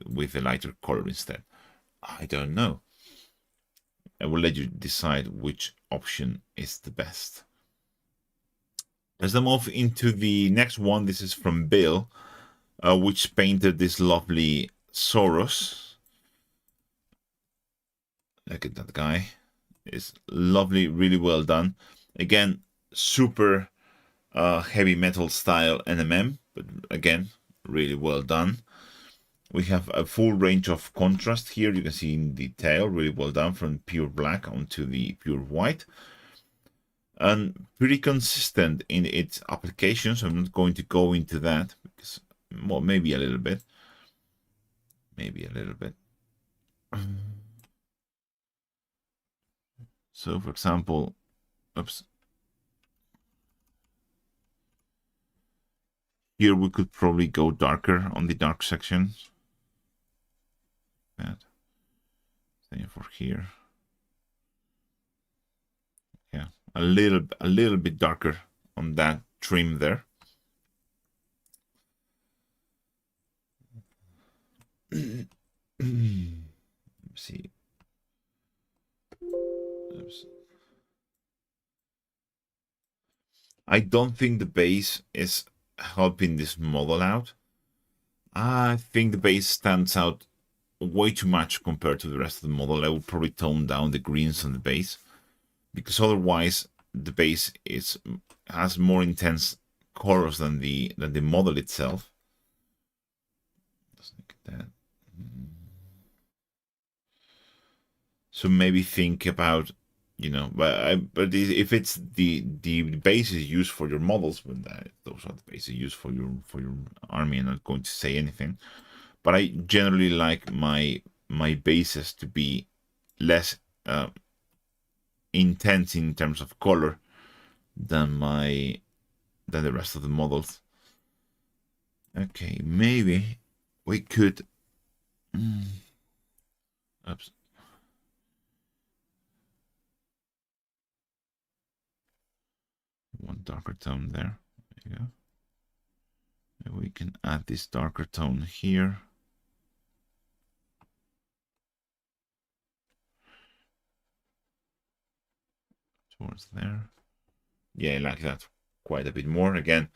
with a lighter color instead. I don't know. I will let you decide which option is the best. Let's then move into the next one. This is from Bill, which painted this lovely Saurus. Look at that guy. It's lovely, really well done. Again, super heavy metal style NMM, but again, really well done. We have a full range of contrast here. You can see in detail, really well done, from pure black onto the pure white. And pretty consistent in its application, so I'm not going to go into that, because, well, maybe a little bit. Maybe a little bit. So, for example, oops. Here we could probably go darker on the dark sections. That. Same for here. Yeah, a little bit darker on that trim there. Let's see. Oops. I don't think the base is helping this model out. I think the base stands out way too much compared to the rest of the model. I would probably tone down the greens on the base, because otherwise the base has more intense colors than the model itself. Just look at that. So maybe think about, you know, but if it's the base is used for your models, but those are the bases used for your army. I'm not going to say anything, but I generally like my bases to be less intense in terms of color than the rest of the models. Okay, maybe we could. Oops. One darker tone there. There you go. And we can add this darker tone here. Towards there. Yeah, I like that quite a bit more. Again,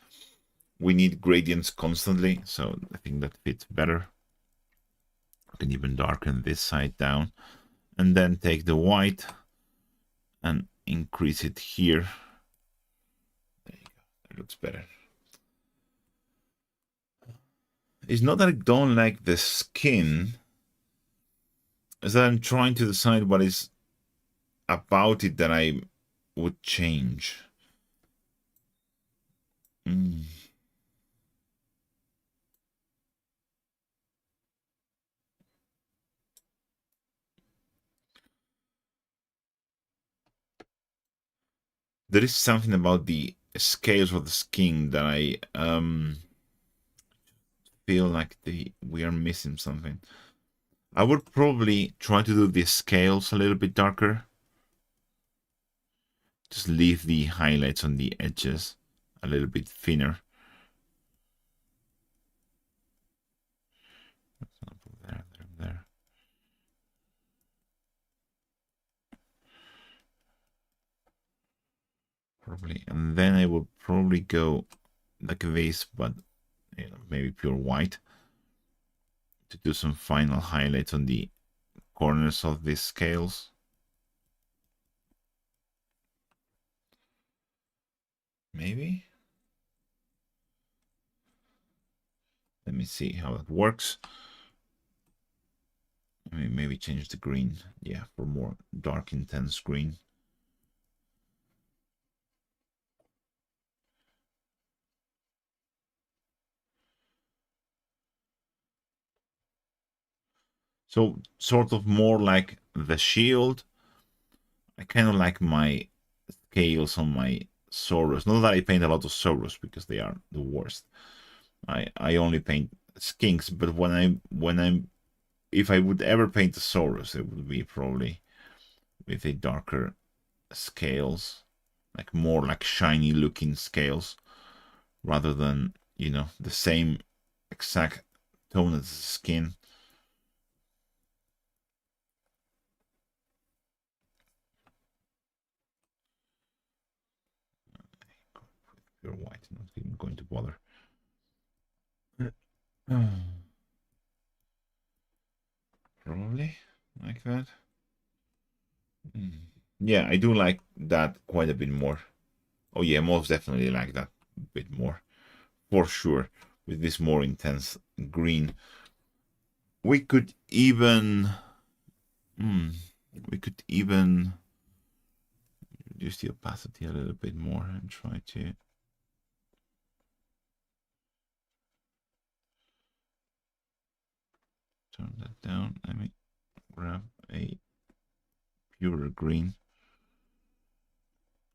we need gradients constantly, so I think that fits better. I can even darken this side down, and then take the white and increase it here. There you go. That looks better. It's not that I don't like the skin, it's that I'm trying to decide what is about it that I would change. There is something about the scales of the skin that I feel like we are missing something. I would probably try to do the scales a little bit darker. Just leave the highlights on the edges a little bit thinner. There. Probably, and then I will probably go like this, but you know, maybe pure white to do some final highlights on the corners of these scales. Maybe. Let me see how that works. I mean, maybe change the green, yeah, for more dark, intense green. So sort of more like the shield. I kind of like my scales on my Saurus. Not that I paint a lot of Saurus because they are the worst. I only paint skinks, but if I would ever paint a Saurus, it would be probably with a darker scales, like more like shiny looking scales, rather than, you know, the same exact tone as the skin. Pure white, not even going to bother. Probably like that. Yeah, I do like that quite a bit more. Oh yeah, most definitely like that a bit more, for sure, with this more intense green. We could even reduce the opacity a little bit more and try to turn that down. Let me grab a purer green.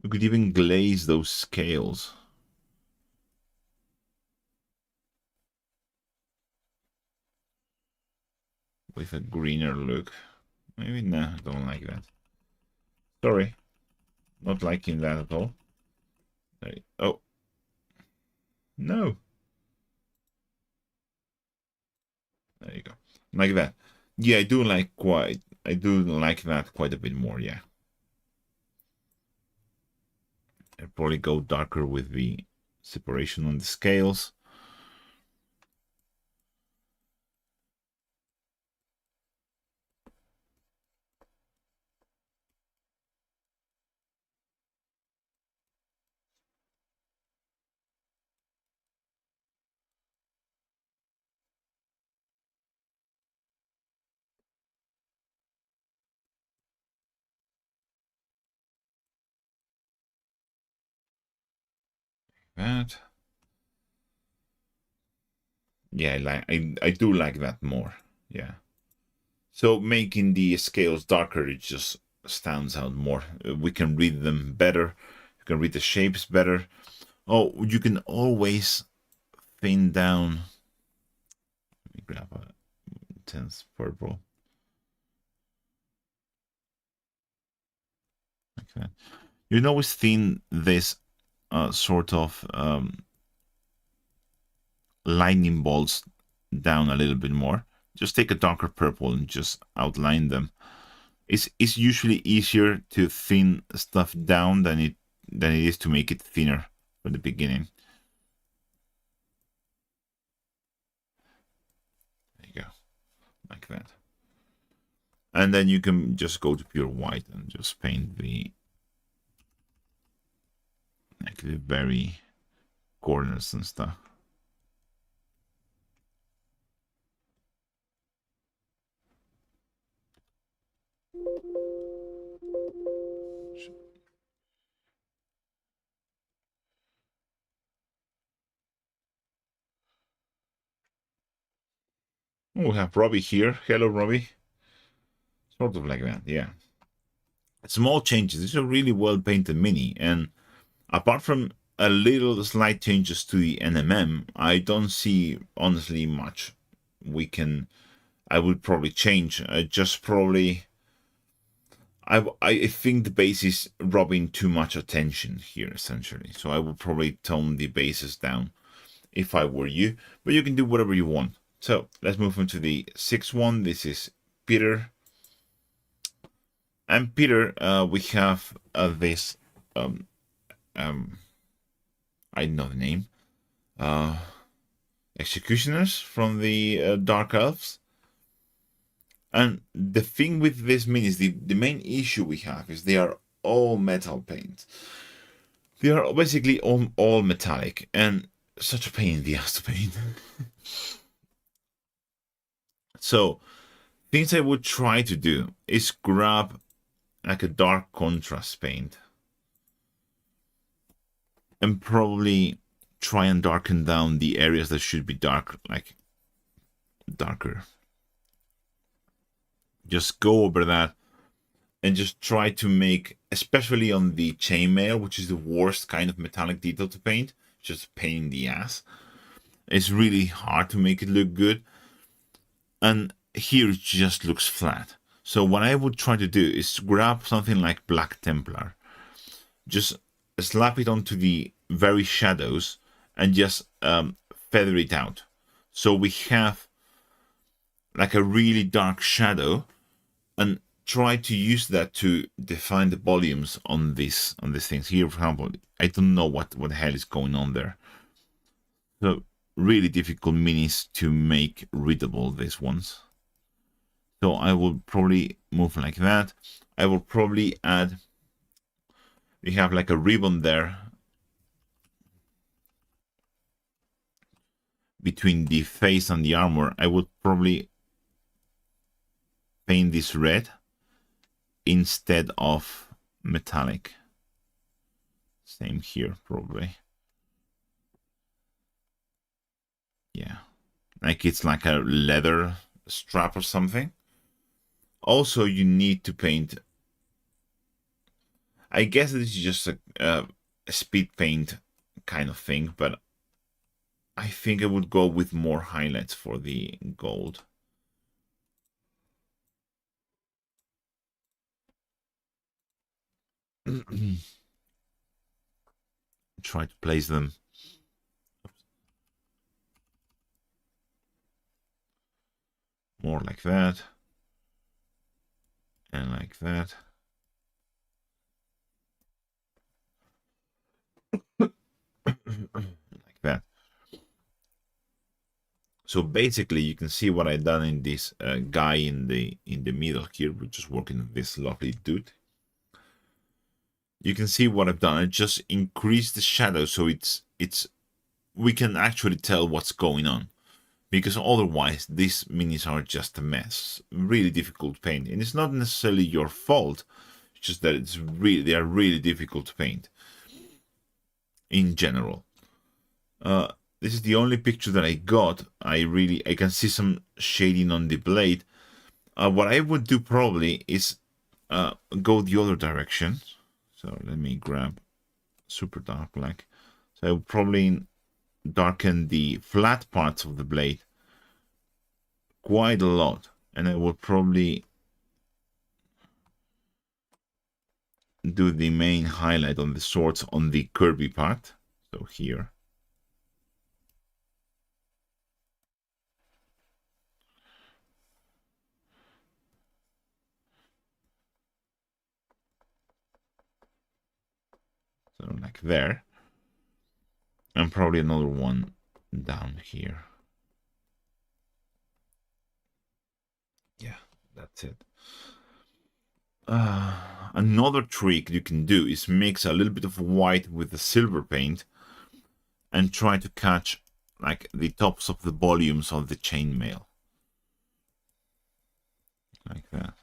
We could even glaze those scales. With a greener look. Maybe, nah, I don't like that. Sorry. Not liking that at all. Oh. No. There you go. Like that. Yeah, I do like that quite a bit more, yeah. I'd probably go darker with the separation on the scales. that. Yeah, I do like that more. Yeah. So making the scales darker, it just stands out more. We can read them better. You can read the shapes better. Oh, you can always thin down. Let me grab a intense purple. Like that. You can always thin this sort of lightning bolts down a little bit more. Just take a darker purple and just outline them. It's usually easier to thin stuff down than it is to make it thinner from the beginning. There you go, like that. And then you can just go to pure white and just paint the very corners and stuff. We have Robbie here. Hello, Robbie. Sort of like that, yeah. Small changes. This is a really well painted mini, and apart from a little slight changes to the NMM, I don't see honestly much I would probably change. Just probably I think the base is robbing too much attention here, essentially. So I would probably tone the bases down if I were you, but you can do whatever you want. So let's move on to the sixth one. This is Peter. And Peter, we have this, I know the name, Executioners from the Dark Elves. And the thing with this minis, the main issue we have is they are all metal paint. They are basically all metallic, and such a pain in the ass to paint. So, things I would try to do is grab like a dark contrast paint and probably try and darken down the areas that should be dark, like darker. Just go over that and just try to make, especially on the chainmail, which is the worst kind of metallic detail to paint, just a pain in the ass. It's really hard to make it look good. And here it just looks flat. So what I would try to do is grab something like Black Templar, just slap it onto the very shadows and just feather it out. So we have like a really dark shadow, and try to use that to define the volumes on these things. Here, for example, I don't know what the hell is going on there. So really difficult minis to make readable, these ones. So I will probably move like that. I will probably add, we have like a ribbon there between the face and the armor. I would probably paint this red instead of metallic. Same here, probably. Yeah, like it's like a leather strap or something. Also, you need to paint, I guess this is just a speed paint kind of thing, but I think I would go with more highlights for the gold. Try to place them more like that, and like that. Like that. So basically, you can see what I've done in this guy in the middle here. We're just working with this lovely dude. You can see what I've done. I just increased the shadow so we can actually tell what's going on, because otherwise these minis are just a mess. Really difficult to paint, and it's not necessarily your fault. It's just that they are really difficult to paint in general. This is the only picture that I got. I can see some shading on the blade. What I would do probably is go the other direction. So let me grab super dark black. So I would probably darken the flat parts of the blade quite a lot, and I would probably do the main highlight on the swords on the curvy part. So here. So like there. And probably another one down here. Yeah, that's it. Another trick you can do is mix a little bit of white with the silver paint and try to catch like the tops of the volumes of the chainmail. Like that.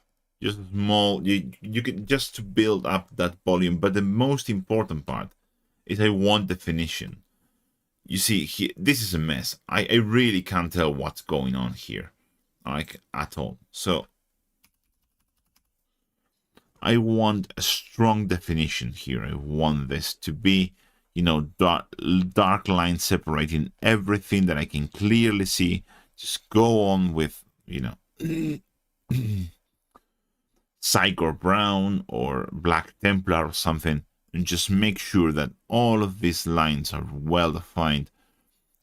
Just small, you can just to build up that volume, but the most important part is I want definition. You see, here, this is a mess. I really can't tell what's going on here, like at all. So I want a strong definition here. I want this to be, you know, dark lines separating everything that I can clearly see. Just go on with, you know, Psycho Brown or Black Templar or something, and just make sure that all of these lines are well defined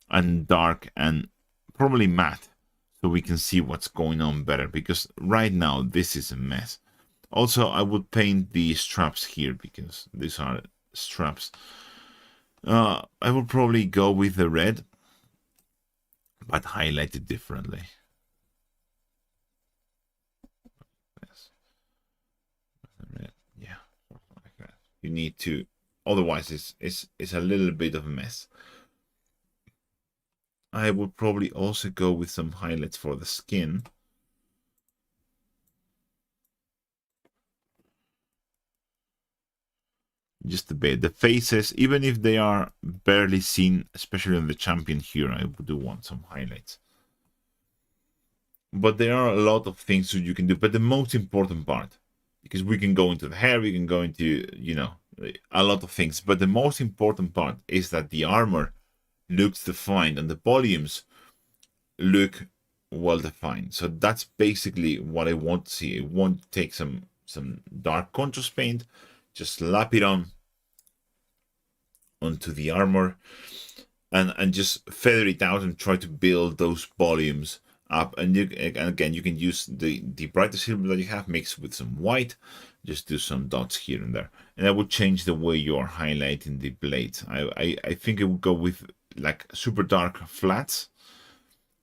and dark and probably matte, so we can see what's going on better, because right now this is a mess. Also, I would paint the straps here because these are straps. I will probably go with the red, but highlight it differently. Red, yeah, like that. You need to, otherwise it's a little bit of a mess. I would probably also go with some highlights for the skin. Just a bit. The faces, even if they are barely seen, especially on the champion here, I do want some highlights. But there are a lot of things that you can do. But the most important part, because we can go into the hair, we can go into, you know, a lot of things. But the most important part is that the armor looks defined and the volumes look well defined. So that's basically what I want to see. I want to take some dark contrast paint, just slap it onto the armor and just feather it out and try to build those volumes up. And again, you can use the brighter silver that you have mixed with some white, just do some dots here and there, and that would change the way you are highlighting the blades. I think it would go with like super dark flats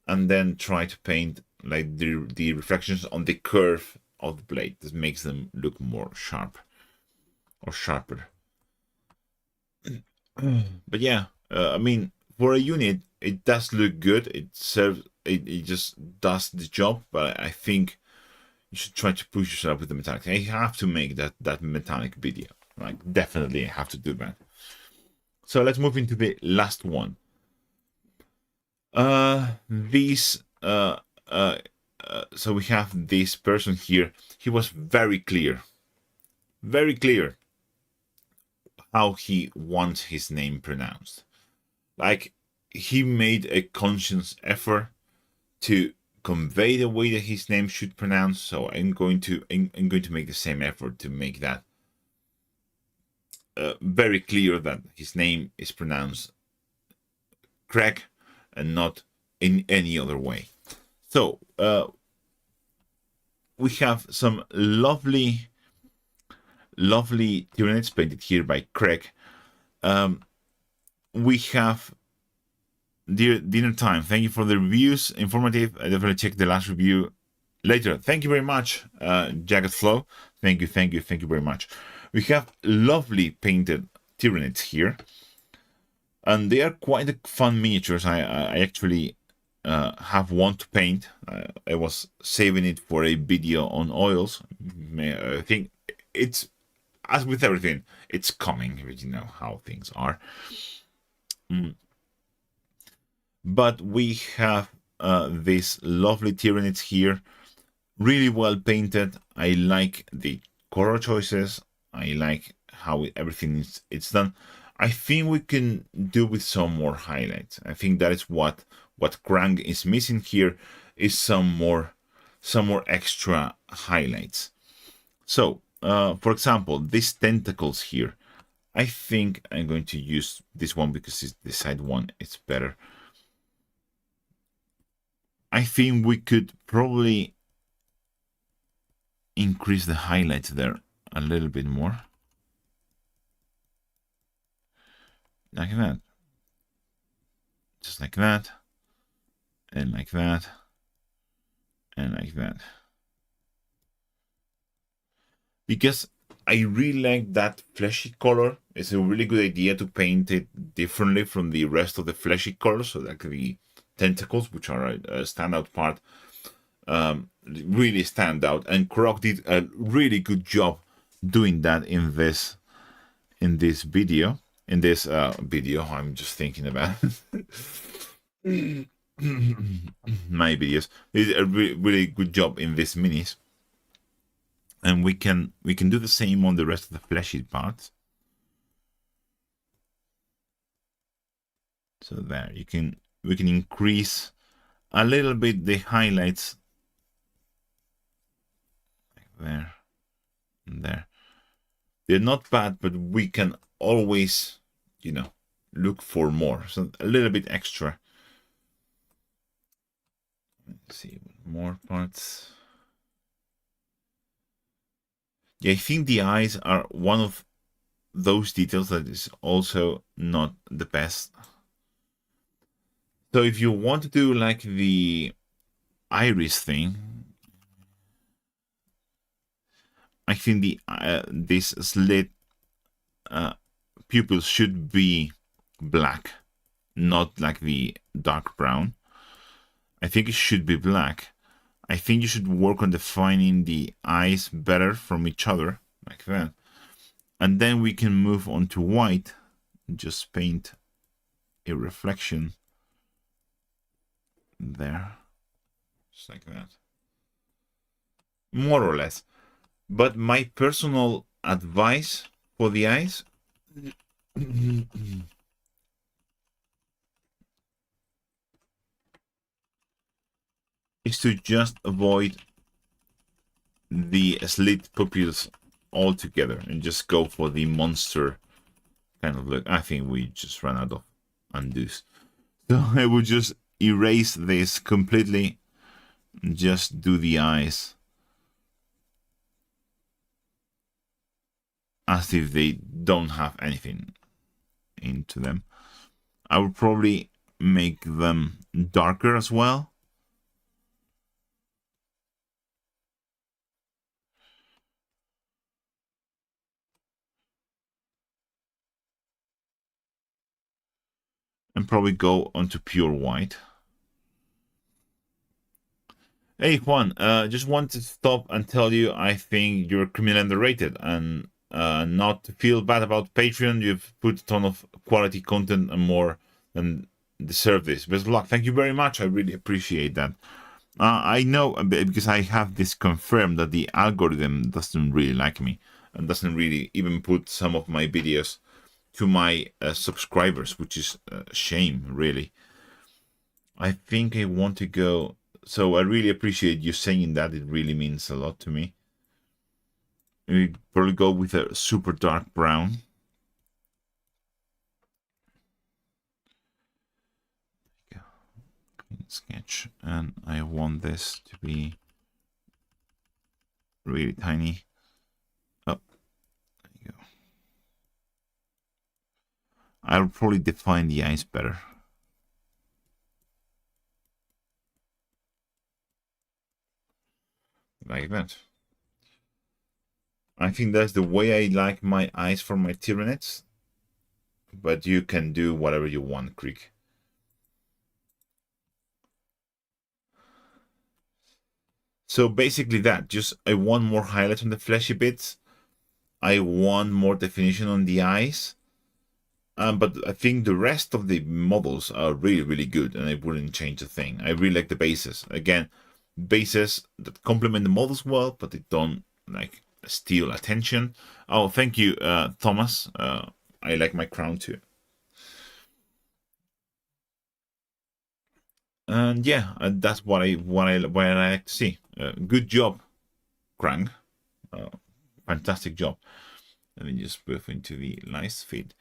and then try to paint like the reflections on the curve of the blade. This makes them look more sharp or sharper. But yeah, I mean, for a unit, it does look good. It serves, it just does the job. But I think you should try to push yourself with the metallic. I have to make that metallic video. Like, definitely, I have to do that. So let's move into the last one. So we have this person here. He was very clear how he wants his name pronounced. Like, he made a conscious effort to convey the way that his name should pronounce. So I'm going to make the same effort to make that very clear, that his name is pronounced correct and not in any other way. So we have some lovely tyranids painted here by Craig. We have dinner time. Thank you for the reviews. Informative. I definitely check the last review later. Thank you very much, Jagged Flow. Thank you very much. We have lovely painted tyranids here, and they are quite fun miniatures. I actually have one to paint. I was saving it for a video on oils. I think it's, as with everything, it's coming. You know how things are. But we have these lovely tyranids here, really well painted. I like the color choices. I like how everything it's done. I think we can do with some more highlights. I think that is what Krang is missing here, is some more extra highlights. So, for example, these tentacles here, I think I'm going to use this one because it's the side one. It's better. I think we could probably increase the highlights there a little bit more. Like that. Just like that. And like that. And like that. Because I really like that fleshy color. It's a really good idea to paint it differently from the rest of the fleshy colors. So like the tentacles, which are a standout part, really stand out. And Krog did a really good job doing that in this video. In this video, I'm just thinking about my videos. They did a really good job in these minis. And we can do the same on the rest of the fleshy parts. So there, we can increase a little bit the highlights, like there and there. They're not bad, but we can always, you know, look for more. So a little bit extra. Let's see, more parts. Yeah, I think the eyes are one of those details that is also not the best. So if you want to do like the iris thing, I think the this slit pupils should be black, not like the dark brown. I think it should be black. I think you should work on defining the eyes better from each other, like that. And then we can move on to white. Just paint a reflection there. Just like that. More or less. But my personal advice for the eyes is to just avoid the slit pupils altogether and just go for the monster kind of look. I think we just ran out of undos. So I would just erase this completely, just do the eyes as if they don't have anything into them. I would probably make them darker as well. And probably go onto pure white. Hey Juan, just want to stop and tell you I think you're criminally underrated, and not to feel bad about Patreon. You've put a ton of quality content and more than deserve this. Best of luck. Thank you very much. I really appreciate that. I know because I have this confirmed that the algorithm doesn't really like me and doesn't really even put some of my videos to my subscribers, which is a shame, really. I think I want to go. So I really appreciate you saying that. It really means a lot to me. We probably go with a super dark brown. Sketch, and I want this to be really tiny. Oh, there you go. I'll probably define the eyes better. Like that. I think that's the way I like my eyes for my tyranids. But you can do whatever you want, Creek. So basically that, just I want more highlights on the fleshy bits. I want more definition on the eyes. But I think the rest of the models are really, really good, and I wouldn't change a thing. I really like the bases. Again, bases that complement the models well, but they don't like steal attention. Oh, thank you, Thomas. I like my crown too. And yeah, that's what I like to see. Good job, Krang. Fantastic job. Let me just move into the nice feed.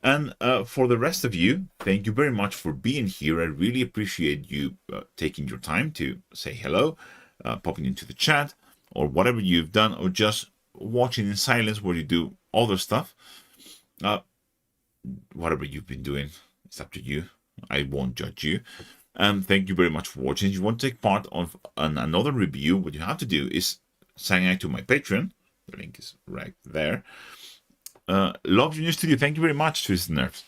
And for the rest of you, thank you very much for being here. I really appreciate you taking your time to say hello, popping into the chat, or whatever you've done, or just watching in silence where you do other stuff. Whatever you've been doing, it's up to you. I won't judge you. And thank you very much for watching. If you want to take part of another review, what you have to do is sign up to my Patreon. The link is right there. Love your new studio. Thank you very much, Twisted Nerves.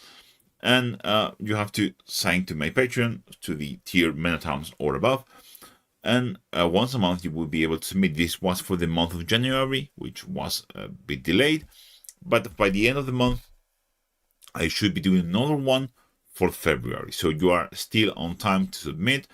And you have to sign to my Patreon to the tier Menatowns or above. And once a month, you will be able to submit. This was for the month of January, which was a bit delayed. But by the end of the month, I should be doing another one for February. So you are still on time to submit.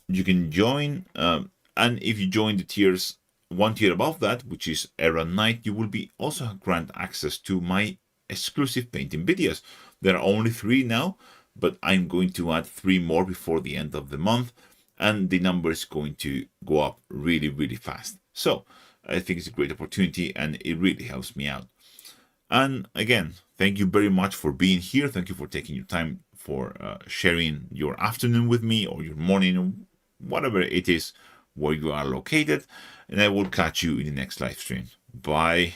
You can join. And if you join the tiers, one tier above that, which is Era Night, you will be also grant access to my exclusive painting videos. There are only 3 now, but I'm going to add 3 more before the end of the month, and the number is going to go up really, really fast. So I think it's a great opportunity, and it really helps me out. And again, thank you very much for being here. Thank you for taking your time for sharing your afternoon with me, or your morning, or whatever it is where you are located. And I will catch you in the next live stream. Bye.